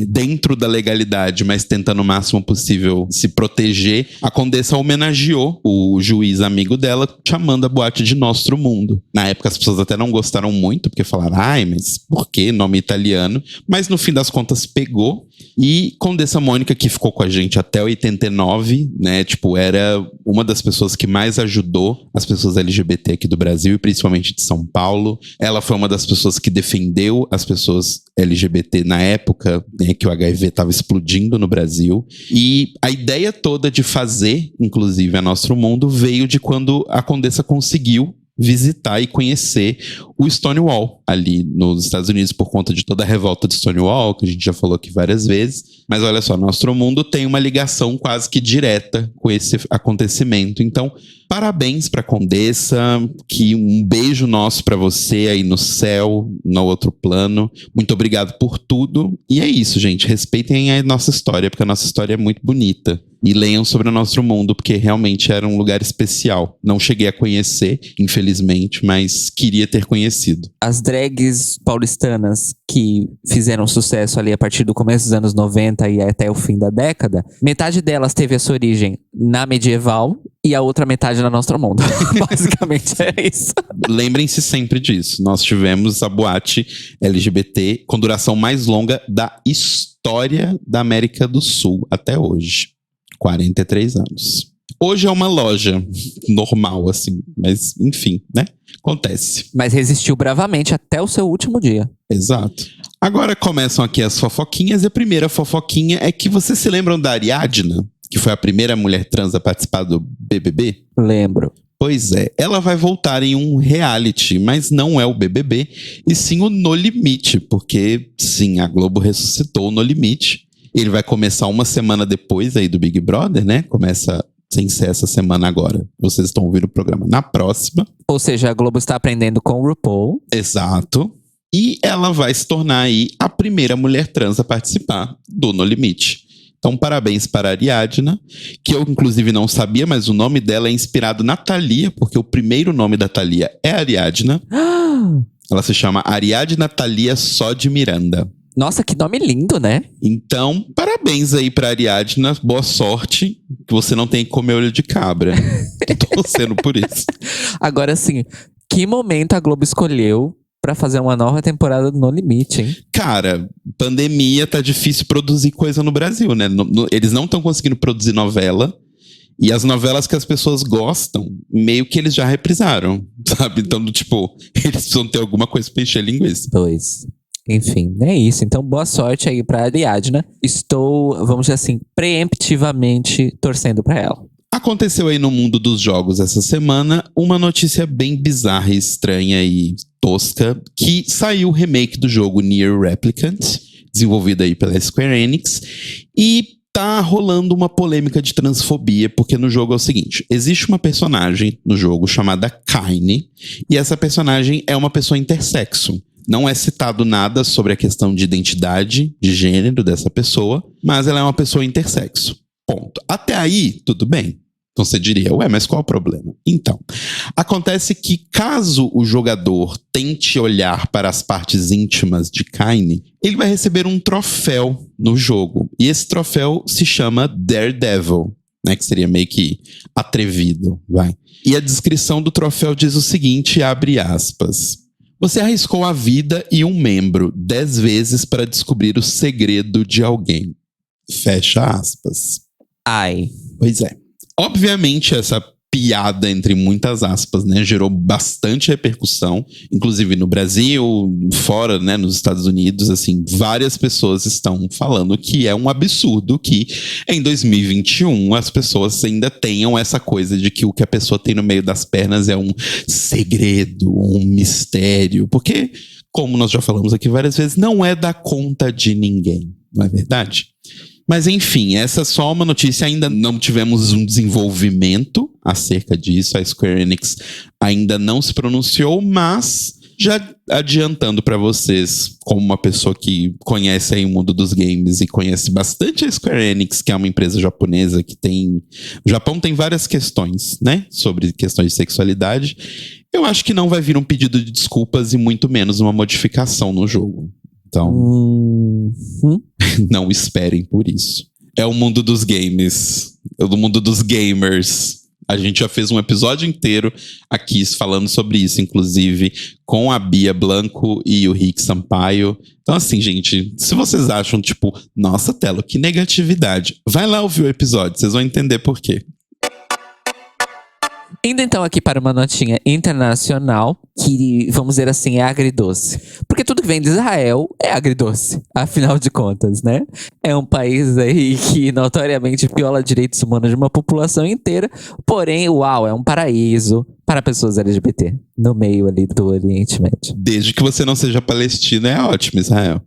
dentro da legalidade, mas tentando o máximo possível se proteger, a Condessa homenageou o juiz amigo dela, chamando a boate de Nostro Mundo. Na época as pessoas até não gostaram muito, porque falaram, ai, mas por que nome italiano? Mas no fim das contas pegou. E Condessa Mônica, que ficou com a gente até 89, né, tipo, era uma das pessoas que mais ajudou as pessoas LGBT aqui do Brasil e principalmente de São Paulo. Ela foi uma das pessoas que defendeu as pessoas LGBT na época, né, que o HIV estava explodindo no Brasil. E a ideia toda de fazer, inclusive, a Nostro Mundo veio de quando a Condessa conseguiu visitar e conhecer o Stonewall ali nos Estados Unidos por conta de toda a revolta de Stonewall, que a gente já falou aqui várias vezes. Mas olha só, Nostro Mundo tem uma ligação quase que direta com esse acontecimento. Então, parabéns pra Condessa, que um beijo nosso pra você aí no céu, no outro plano. Muito obrigado por tudo. E é isso, gente. Respeitem a nossa história, porque a nossa história é muito bonita. E leiam sobre o Nostro Mundo, porque realmente era um lugar especial. Não cheguei a conhecer, infelizmente, mas queria ter conhecido. As drags paulistanas que fizeram sucesso ali a partir do começo dos anos 90 e até o fim da década, metade delas teve a sua origem na medieval e a outra metade na Nostro Mundo. Basicamente é isso. Lembrem-se sempre disso. Nós tivemos a boate LGBT com duração mais longa da história da América do Sul até hoje. 43 anos. Hoje é uma loja normal, assim, mas enfim, né? Acontece. Mas resistiu bravamente até o seu último dia. Exato. Agora começam aqui as fofoquinhas, e a primeira fofoquinha é que vocês se lembram da Ariadna, que foi a primeira mulher trans a participar do BBB? Lembro. Pois é, ela vai voltar em um reality, mas não é o BBB, e sim o No Limite, porque sim, a Globo ressuscitou o No Limite. Ele vai começar uma semana depois aí do Big Brother, né? Começa sem ser essa semana agora. Vocês estão ouvindo o programa na próxima. Ou seja, a Globo está aprendendo com o RuPaul. Exato. E ela vai se tornar aí a primeira mulher trans a participar do No Limite. Então, parabéns para a Ariadna, que eu inclusive não sabia, mas o nome dela é inspirado na Thalia, porque o primeiro nome da Thalia é Ariadna. Ela se chama Ariadna Thalia Só de Miranda. Nossa, que nome lindo, né? Então, parabéns aí pra Ariadna. Boa sorte. Que você não tem que comer olho de cabra. Tô torcendo por isso. Agora sim, que momento a Globo escolheu pra fazer uma nova temporada do No Limite, hein? Cara, pandemia, tá difícil produzir coisa no Brasil, né? Eles não estão conseguindo produzir novela. E as novelas que as pessoas gostam, meio que eles já reprisaram, sabe? Então, tipo, eles precisam ter alguma coisa pra encher linguiça. Pois. Enfim, é isso. Então, boa sorte aí pra Ariadna. Estou, vamos dizer assim, preemptivamente torcendo pra ela. Aconteceu aí no mundo dos jogos essa semana uma notícia bem bizarra e estranha e tosca, que saiu o remake do jogo Nier Replicant, desenvolvido aí pela Square Enix, e tá rolando uma polêmica de transfobia, porque no jogo é o seguinte, existe uma personagem no jogo chamada Kaine, e essa personagem é uma pessoa intersexo. Não é citado nada sobre a questão de identidade, de gênero dessa pessoa, mas ela é uma pessoa intersexo. Ponto. Até aí, tudo bem. Então você diria, ué, mas qual é o problema? Então, acontece que caso o jogador tente olhar para as partes íntimas de Kaine, ele vai receber um troféu no jogo. E esse troféu se chama Daredevil, né, que seria meio que atrevido, vai. E a descrição do troféu diz o seguinte, abre aspas. Você arriscou a vida e um membro 10 vezes para descobrir o segredo de alguém. Fecha aspas. Ai. Pois é. Obviamente, essa piada, entre muitas aspas, né, gerou bastante repercussão, inclusive no Brasil, fora, né, nos Estados Unidos, assim, várias pessoas estão falando que é um absurdo que em 2021 as pessoas ainda tenham essa coisa de que o que a pessoa tem no meio das pernas é um segredo, um mistério, porque, como nós já falamos aqui várias vezes, não é da conta de ninguém, não é verdade? Mas enfim, essa é só uma notícia, ainda não tivemos um desenvolvimento acerca disso, a Square Enix ainda não se pronunciou, mas Já adiantando pra vocês, como uma pessoa que conhece aí o mundo dos games e conhece bastante a Square Enix, que é uma empresa japonesa que tem... O Japão tem várias questões, né? Sobre questões de sexualidade. Eu acho que não vai vir um pedido de desculpas e muito menos uma modificação no jogo. Então, não esperem por isso. É o mundo dos games. É o mundo dos gamers. A gente já fez um episódio inteiro aqui falando sobre isso, inclusive com a Bia Blanco e o Rick Sampaio. Então, assim, gente, se vocês acham, tipo, nossa, Telo, que negatividade, vai lá ouvir o episódio, vocês vão entender por quê. Indo então aqui para uma notinha internacional, que, vamos dizer assim, é agridoce. Porque tudo que vem de Israel é agridoce, afinal de contas, né? É um país aí que notoriamente viola direitos humanos de uma população inteira, porém, uau, é um paraíso para pessoas LGBT, no meio ali do Oriente Médio. Desde que você não seja palestino, é ótimo, Israel.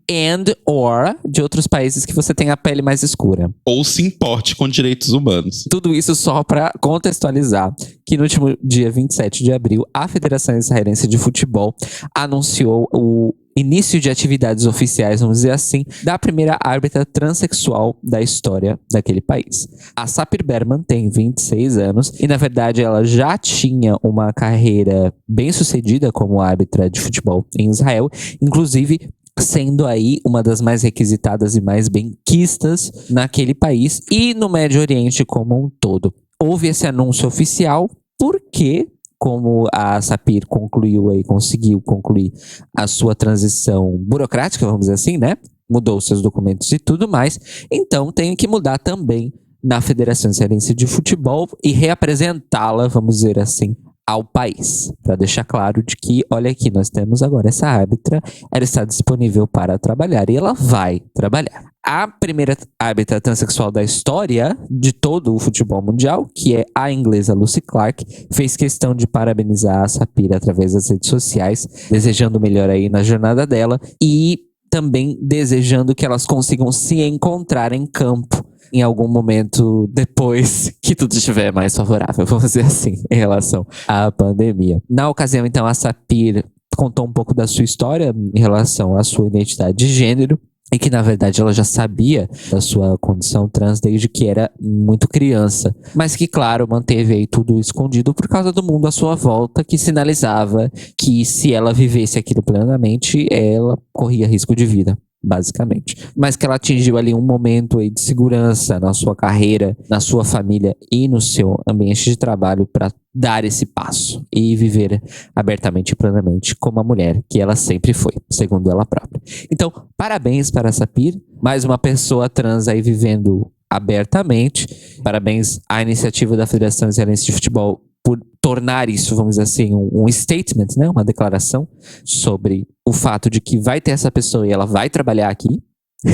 Or de outros países que você tem a pele mais escura. Ou se importe com direitos humanos. Tudo isso só para contextualizar que no último dia 27 de abril, a Federação Israelense de Futebol anunciou o início de atividades oficiais, vamos dizer assim, da primeira árbitra transexual da história daquele país. A Sapir Berman tem 26 anos e, na verdade, ela já tinha uma carreira bem sucedida como árbitra de futebol em Israel, inclusive sendo aí uma das mais requisitadas e mais benquistas naquele país e no Médio Oriente como um todo. Houve esse anúncio oficial porque, como a Sapir conseguiu concluir a sua transição burocrática, vamos dizer assim, né? Mudou os seus documentos e tudo mais. Então tem que mudar também na Federação Israelense de Futebol e reapresentá-la, vamos dizer assim, ao país. Para deixar claro de que, olha aqui, nós temos agora essa árbitra, ela está disponível para trabalhar e ela vai trabalhar. A primeira árbitra transexual da história de todo o futebol mundial, que é a inglesa Lucy Clark, fez questão de parabenizar a Sapir através das redes sociais, desejando o melhor aí na jornada dela e também desejando que elas consigam se encontrar em campo em algum momento depois que tudo estiver mais favorável, vamos dizer assim, em relação à pandemia. Na ocasião, então, a Sapir contou um pouco da sua história em relação à sua identidade de gênero, e que, na verdade, ela já sabia da sua condição trans desde que era muito criança. Mas que, claro, manteve aí tudo escondido por causa do mundo à sua volta, que sinalizava que se ela vivesse aquilo plenamente, ela corria risco de vida, basicamente. Mas que ela atingiu ali um momento aí de segurança na sua carreira, na sua família e no seu ambiente de trabalho para dar esse passo e viver abertamente e plenamente como a mulher que ela sempre foi, segundo ela própria. Então, parabéns para a Sapir, mais uma pessoa trans aí vivendo abertamente. Parabéns à iniciativa da Federação Israelense de Futebol por tornar isso, vamos dizer assim, um statement, né? Uma declaração sobre o fato de que vai ter essa pessoa e ela vai trabalhar aqui,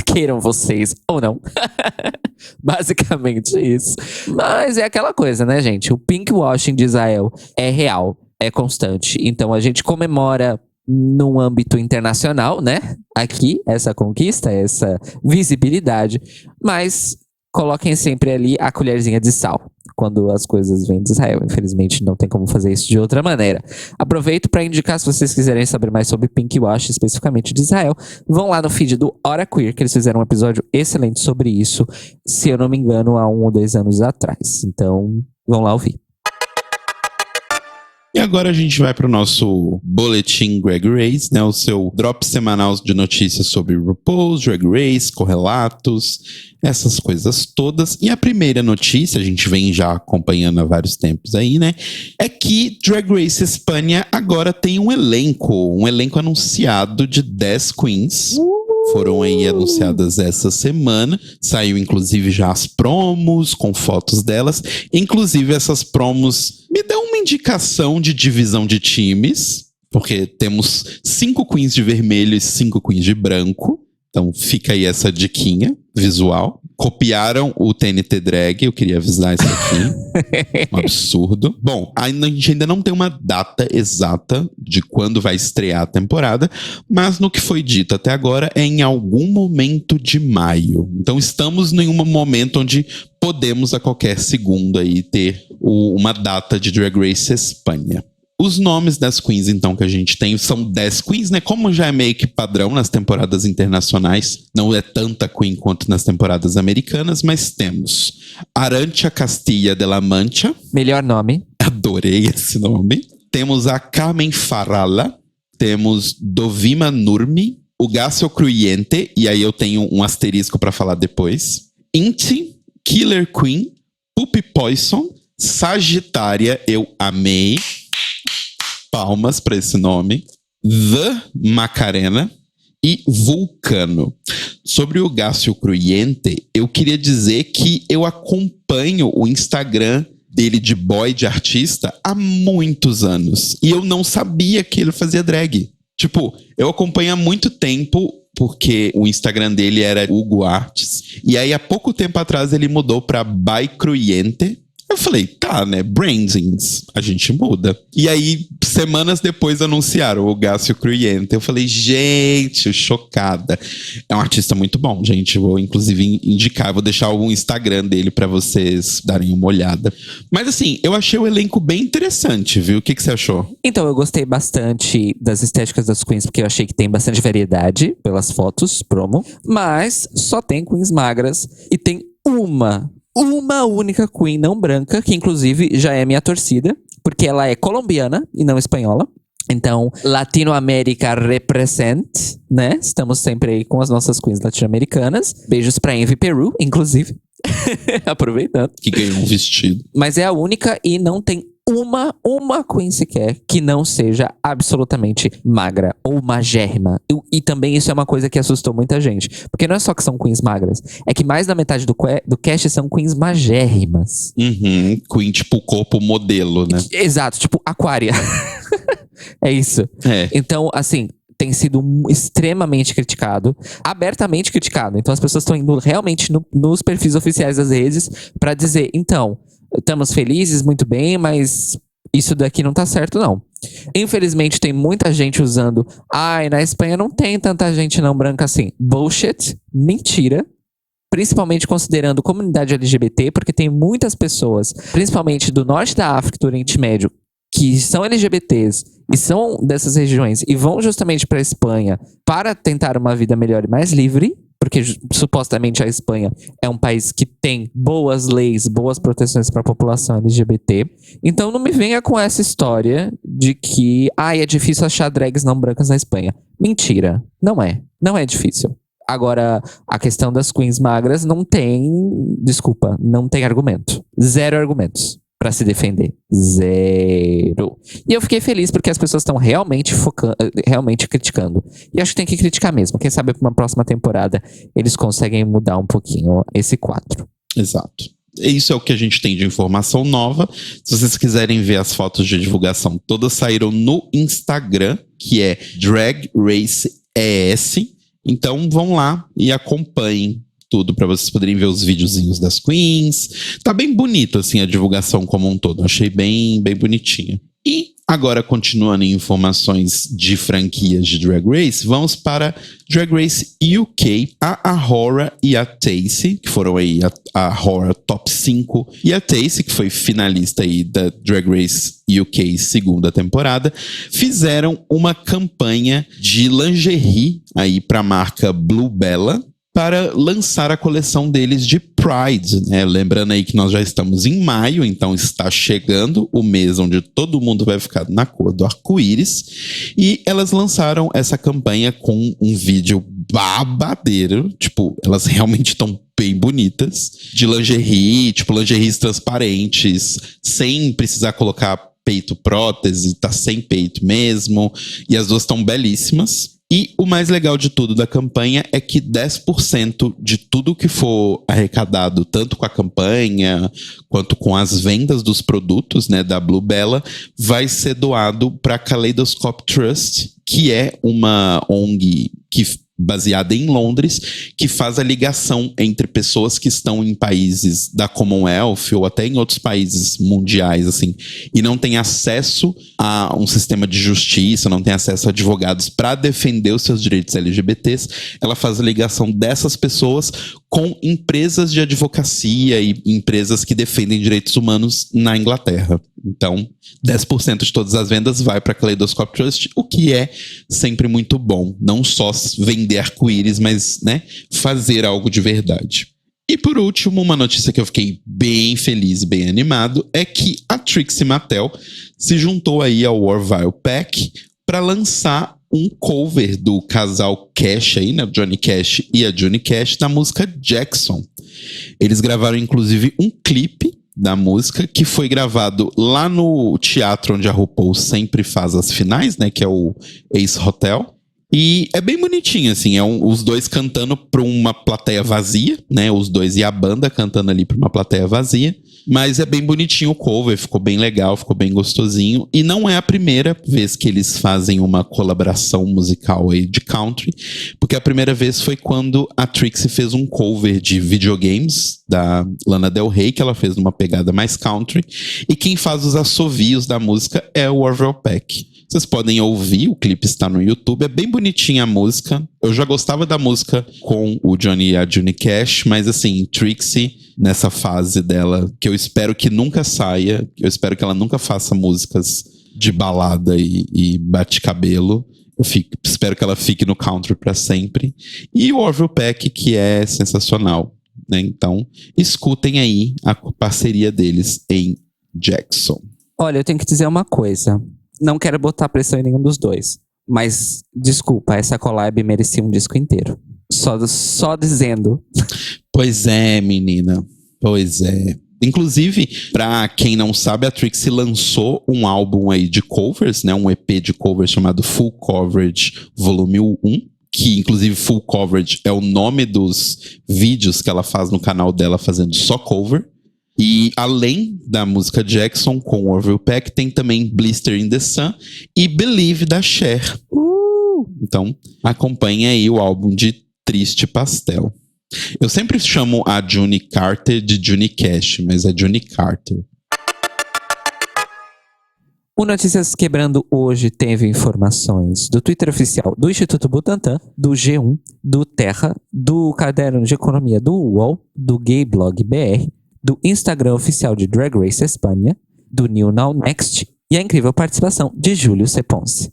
queiram vocês ou não. Basicamente isso. Mas é aquela coisa, né, gente? O pinkwashing de Israel é real, é constante. Então a gente comemora num âmbito internacional, né? Aqui, essa conquista, essa visibilidade. Mas coloquem sempre ali a colherzinha de sal quando as coisas vêm de Israel. Infelizmente, não tem como fazer isso de outra maneira. Aproveito para indicar, se vocês quiserem saber mais sobre Pinkwash, especificamente de Israel, vão lá no feed do Hora Queer, que eles fizeram um episódio excelente sobre isso, se eu não me engano, há 1 ou 2 anos atrás. Então, vão lá ouvir. E agora a gente vai para o nosso boletim Drag Race, né? O seu drop semanal de notícias sobre RuPaul's Drag Race, correlatos, essas coisas todas. E a primeira notícia, a gente vem já acompanhando há vários tempos aí, né? É que Drag Race Espanha agora tem um elenco anunciado de 10 queens. Foram aí anunciadas essa semana. Saiu, inclusive, já as promos com fotos delas. Inclusive, essas promos me dão uma indicação de divisão de times, porque temos 5 queens de vermelho e 5 queens de branco. Então, fica aí essa diquinha visual. Copiaram o TNT Drag, eu queria avisar isso aqui. Um absurdo. Bom, a gente ainda não tem uma data exata de quando vai estrear a temporada, mas no que foi dito até agora é em algum momento de maio. Então estamos em um momento onde podemos a qualquer segundo aí ter uma data de Drag Race Espanha. Os nomes das queens, então, que a gente tem são 10 queens, né? Como já é meio que padrão nas temporadas internacionais, não é tanta queen quanto nas temporadas americanas, mas temos Arantxa Castilla de la Mancha. Melhor nome. Adorei esse nome. Temos a Carmen Farala, temos Dovima Nurmi, o Gacio Cruyente, e aí eu tenho um asterisco pra falar depois. Inti, Killer Queen, Puppy Poison, Sagitária, eu amei. Palmas pra esse nome. The Macarena e Vulcano. Sobre o Gacio Cruyente, eu queria dizer que eu acompanho o Instagram dele de boy, de artista, há muitos anos. E eu não sabia que ele fazia drag. Tipo, eu acompanho há muito tempo, porque o Instagram dele era Hugo Arts. E aí, há pouco tempo atrás, ele mudou pra By Cruyente. Eu falei, tá, né? Brandings, a gente muda. E aí, semanas depois, anunciaram o Gacio Cruyente. Eu falei, gente, chocada. É um artista muito bom, gente. Vou, inclusive, indicar. Vou deixar o Instagram dele pra vocês darem uma olhada. Mas, assim, eu achei o elenco bem interessante, viu? O que você achou? Então, eu gostei bastante das estéticas das queens, porque eu achei que tem bastante variedade pelas fotos, promo. Mas só tem queens magras e tem uma única queen não branca, que inclusive já é minha torcida, porque ela é colombiana e não espanhola. Então, Latinoamérica represent, né? Estamos sempre aí com as nossas queens latino-americanas. Beijos pra Envy Peru, inclusive. Aproveitando. Que ganhou um vestido. Mas é a única e não tem uma queen sequer que não seja absolutamente magra ou magérrima. E também isso é uma coisa que assustou muita gente. Porque não é só que são queens magras, é que mais da metade do cast são queens magérrimas. Uhum, queen tipo corpo modelo, né? Exato, tipo Aquária. É isso. É. Então, assim, tem sido extremamente criticado, abertamente criticado. Então as pessoas estão indo realmente nos perfis oficiais das redes pra dizer, então, estamos felizes, muito bem, mas isso daqui não tá certo, não. Infelizmente, tem muita gente usando, na Espanha não tem tanta gente não branca assim. Bullshit, mentira. Principalmente considerando comunidade LGBT, porque tem muitas pessoas, principalmente do norte da África e do Oriente Médio, que são LGBTs e são dessas regiões e vão justamente para a Espanha para tentar uma vida melhor e mais livre, porque supostamente a Espanha é um país que tem boas leis, boas proteções para a população LGBT. Então não me venha com essa história de que é difícil achar drags não brancas na Espanha. Mentira, não é difícil. Agora, a questão das queens magras não tem argumento. Zero argumentos pra se defender. Zero. E eu fiquei feliz porque as pessoas estão realmente criticando. E acho que tem que criticar mesmo. Quem sabe pra uma próxima temporada eles conseguem mudar um pouquinho esse quadro. Exato. Isso é o que a gente tem de informação nova. Se vocês quiserem ver as fotos de divulgação, todas saíram no Instagram, que é Drag Race ES. Então vão lá e acompanhem tudo para vocês poderem ver os videozinhos das queens. Tá bem bonito assim a divulgação como um todo. Achei bem bonitinha. E agora, continuando em informações de franquias de Drag Race, vamos para Drag Race UK. A Ahora e a Tayce, que foram aí a Ahora Top 5, e a Tayce, que foi finalista aí da Drag Race UK segunda temporada, fizeram uma campanha de lingerie aí para a marca Blue Bella, para lançar a coleção deles de Pride, né? Lembrando aí que nós já estamos em maio, então está chegando o mês onde todo mundo vai ficar na cor do arco-íris. E elas lançaram essa campanha com um vídeo babadeiro, tipo, elas realmente estão bem bonitas, de lingerie, tipo, lingeries transparentes, sem precisar colocar peito prótese, tá sem peito mesmo, e as duas estão belíssimas. E o mais legal de tudo da campanha é que 10% de tudo que for arrecadado, tanto com a campanha quanto com as vendas dos produtos, né, da Blue Bella, vai ser doado para a Kaleidoscope Trust, que é uma ONG baseada em Londres, que faz a ligação entre pessoas que estão em países da Commonwealth ou até em outros países mundiais, assim, e não têm acesso a um sistema de justiça, não têm acesso a advogados para defender os seus direitos LGBTs. Ela faz a ligação dessas pessoas com empresas de advocacia e empresas que defendem direitos humanos na Inglaterra. Então, 10% de todas as vendas vai para a Kaleidoscope Trust, o que é sempre muito bom. Não só vender arco-íris, mas, né, fazer algo de verdade. E por último, uma notícia que eu fiquei bem feliz, bem animado, é que a Trixie Mattel se juntou aí ao Orville Peck para lançar um cover do casal Cash aí, né, Johnny Cash e a Johnny Cash, da música Jackson. Eles gravaram inclusive um clipe da música que foi gravado lá no teatro onde a RuPaul sempre faz as finais, né, que é o Ace Hotel. E é bem bonitinho, assim, os dois cantando pra uma plateia vazia, né, os dois e a banda cantando ali pra uma plateia vazia, mas é bem bonitinho o cover, ficou bem legal, ficou bem gostosinho, e não é a primeira vez que eles fazem uma colaboração musical aí de country, porque a primeira vez foi quando a Trixie fez um cover de videogames da Lana Del Rey, que ela fez numa pegada mais country, e quem faz os assovios da música é o Orville Peck. Vocês podem ouvir, o clipe está no YouTube, é bem bonitinha a música. Eu já gostava da música com o Johnny e a Johnny Cash, mas assim, Trixie, nessa fase dela, que eu espero que nunca saia, eu espero que ela nunca faça músicas de balada e bate-cabelo. Espero que ela fique no country para sempre. E o Orville Peck, que é sensacional, né? Então, escutem aí a parceria deles em Jackson. Olha, eu tenho que dizer uma coisa. Não quero botar pressão em nenhum dos dois. Mas, desculpa, essa collab merecia um disco inteiro. Só dizendo. Pois é, menina. Pois é. Inclusive, pra quem não sabe, a Trixie lançou um álbum aí de covers, né? Um EP de covers chamado Full Coverage Volume 1. Que, inclusive, Full Coverage é o nome dos vídeos que ela faz no canal dela fazendo só cover. E além da música Jackson com o Orville Peck, tem também Blister in the Sun e Believe da Cher. Então, acompanhe aí o álbum de Triste Pastel. Eu sempre chamo a Johnny Carter de Johnny Cash, mas é Johnny Carter. O Notícias Quebrando hoje teve informações do Twitter oficial do Instituto Butantan, do G1, do Terra, do Caderno de Economia do UOL, do Gay Blog BR, do Instagram oficial de Drag Race Espanha, do New Now Next e a incrível participação de Júlio C. Ponce.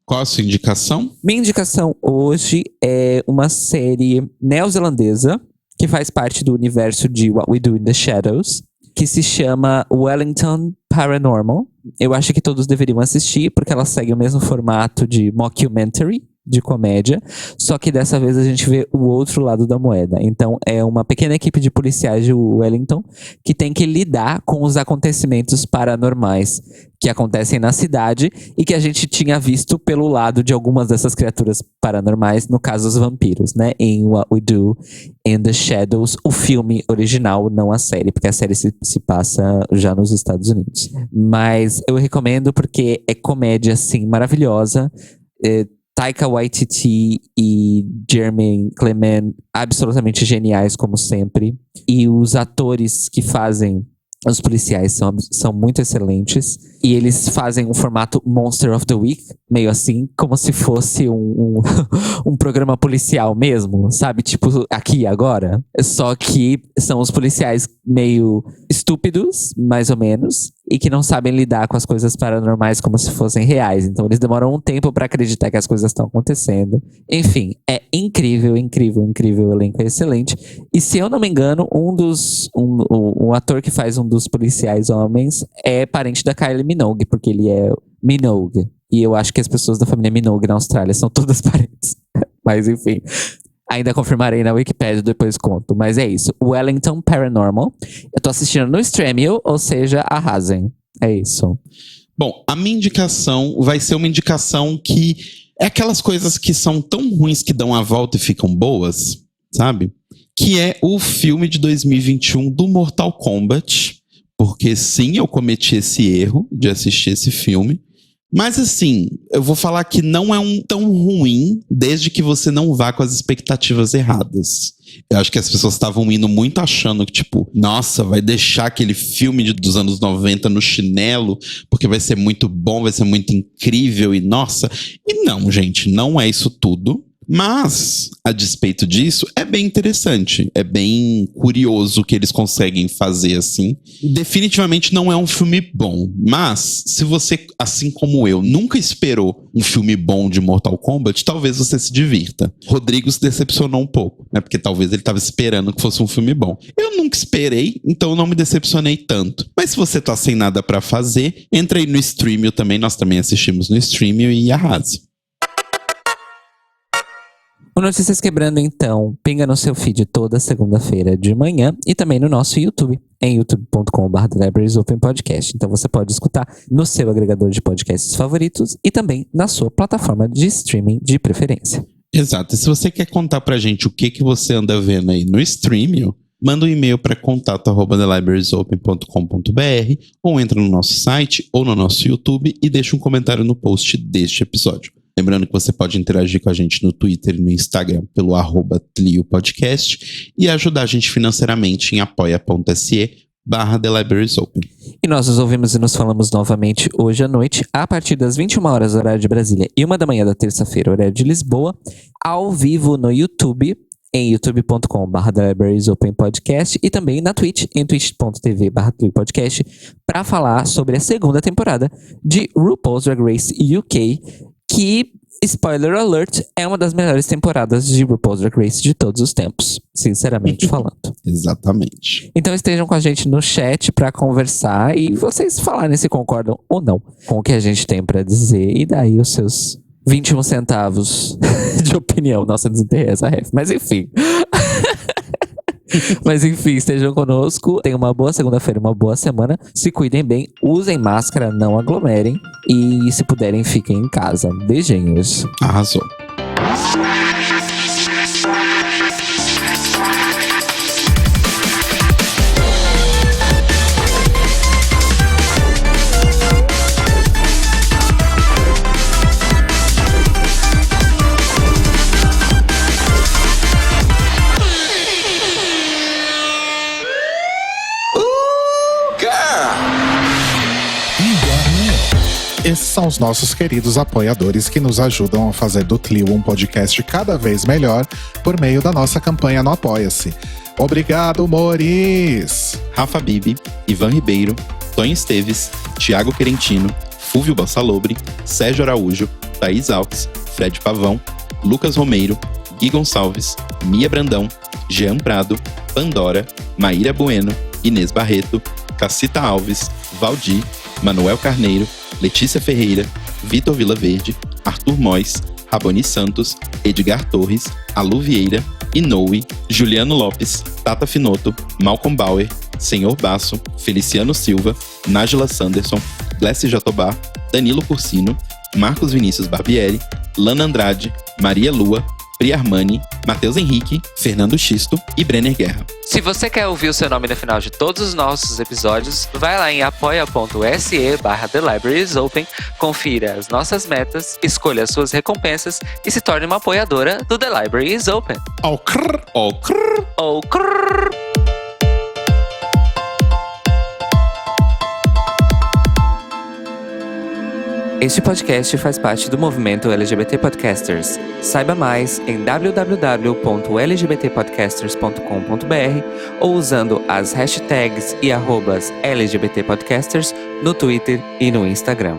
Qual a sua indicação? Minha indicação hoje é uma série neozelandesa que faz parte do universo de What We Do in the Shadows, que se chama Wellington Paranormal. Eu acho que todos deveriam assistir, porque ela segue o mesmo formato de mockumentary, de comédia, só que dessa vez a gente vê o outro lado da moeda. Então é uma pequena equipe de policiais de Wellington que tem que lidar com os acontecimentos paranormais que acontecem na cidade e que a gente tinha visto pelo lado de algumas dessas criaturas paranormais, no caso os vampiros, né? Em What We Do in the Shadows, o filme original, não a série, porque a série se passa já nos Estados Unidos. Mas eu recomendo porque é comédia, assim, maravilhosa. Taika Waititi e Jermaine Clement absolutamente geniais, como sempre. E os atores que fazem os policiais são muito excelentes. E eles fazem um formato Monster of the Week, meio assim, como se fosse um programa policial mesmo, sabe? Tipo, aqui e agora. Só que são os policiais meio estúpidos, mais ou menos, e que não sabem lidar com as coisas paranormais como se fossem reais. Então eles demoram um tempo pra acreditar que as coisas estão acontecendo. Enfim, é incrível, incrível, incrível. O elenco é excelente. E se eu não me engano, um ator que faz um dos policiais homens é parente da Kylie Minogue, porque ele é Minogue. E eu acho que as pessoas da família Minogue na Austrália são todas parentes. Mas enfim, ainda confirmarei na Wikipedia, depois conto. Mas é isso, Wellington Paranormal. Eu tô assistindo no Stremio, ou seja, arrasem. É isso. Bom, a minha indicação vai ser uma indicação que é aquelas coisas que são tão ruins que dão a volta e ficam boas, sabe? Que é o filme de 2021 do Mortal Kombat. Porque sim, eu cometi esse erro de assistir esse filme. Mas assim, eu vou falar que não é tão ruim desde que você não vá com as expectativas erradas. Eu acho que as pessoas estavam indo muito achando que, tipo, nossa, vai deixar aquele filme dos anos 90 no chinelo, porque vai ser muito bom, vai ser muito incrível e nossa. E não, gente, não é isso tudo. Mas, a despeito disso, é bem interessante. É bem curioso o que eles conseguem fazer assim. Definitivamente não é um filme bom. Mas, se você, assim como eu, nunca esperou um filme bom de Mortal Kombat, talvez você se divirta. Rodrigo se decepcionou um pouco, né? Porque talvez ele estava esperando que fosse um filme bom. Eu nunca esperei, então eu não me decepcionei tanto. Mas se você tá sem nada pra fazer, entra aí no Streamio também. Nós também assistimos no Streamio e arrase. O Notícias Quebrando, então, pinga no seu feed toda segunda-feira de manhã e também no nosso YouTube, em youtube.com/TheLibrariesOpenPodcast. Então você pode escutar no seu agregador de podcasts favoritos e também na sua plataforma de streaming de preferência. Exato. E se você quer contar pra gente o que você anda vendo aí no Streamio, manda um e-mail para contato@thelibrariesopen.com.br ou entra no nosso site ou no nosso YouTube e deixa um comentário no post deste episódio. Lembrando que você pode interagir com a gente no Twitter e no Instagram pelo @TlioPodcast e ajudar a gente financeiramente em apoia.se/TheLibrariesOpen. E nós nos ouvimos e nos falamos novamente hoje à noite, a partir das 21 horas, horário de Brasília, e 1 da manhã da terça-feira, horário de Lisboa, ao vivo no YouTube, em youtube.com/TheLibrariesOpenPodcast e também na Twitch, em twitch.tv/TlioPodcast, para falar sobre a segunda temporada de RuPaul's Drag Race UK, que, spoiler alert, é uma das melhores temporadas de RuPaul's Drag Race de todos os tempos, sinceramente falando. Exatamente. Então estejam com a gente no chat pra conversar e vocês falarem se concordam ou não com o que a gente tem pra dizer. E daí os seus 21 centavos de opinião. Nossa, desenterrei essa ref. Mas enfim. Mas enfim, estejam conosco. Tenham uma boa segunda-feira, uma boa semana. Se cuidem bem, usem máscara, não aglomerem. E se puderem, fiquem em casa. Beijinhos. Arrasou. Esses são os nossos queridos apoiadores que nos ajudam a fazer do Tlio um podcast cada vez melhor por meio da nossa campanha no Apoia-se. Obrigado, Moris! Rafa Bibi, Ivan Ribeiro, Tonho Esteves, Thiago Querentino, Fúvio Bassalobre, Sérgio Araújo, Thaís Alves, Fred Pavão, Lucas Romeiro, Gui Gonçalves, Mia Brandão, Jean Prado, Pandora, Maíra Bueno, Inês Barreto, Cacita Alves, Valdir, Manuel Carneiro, Letícia Ferreira, Vitor Vilaverde, Arthur Mois, Raboni Santos, Edgar Torres, Alu Vieira, Inoue, Juliano Lopes, Tata Finoto, Malcolm Bauer, Senhor Basso, Feliciano Silva, Nájila Sanderson, Blesse Jatobá, Danilo Cursino, Marcos Vinícius Barbieri, Lana Andrade, Maria Lua, Pri Armani, Matheus Henrique, Fernando Xisto e Brenner Guerra. Se você quer ouvir o seu nome no final de todos os nossos episódios, vai lá em apoia.se/TheLibrariesOpen, confira as nossas metas, escolha as suas recompensas e se torne uma apoiadora do The Library is Open. Au crrr, Ó, crrr. Oh, crrr. Este podcast faz parte do movimento LGBT Podcasters. Saiba mais em www.lgbtpodcasters.com.br ou usando as hashtags e @LGBTpodcasters no Twitter e no Instagram.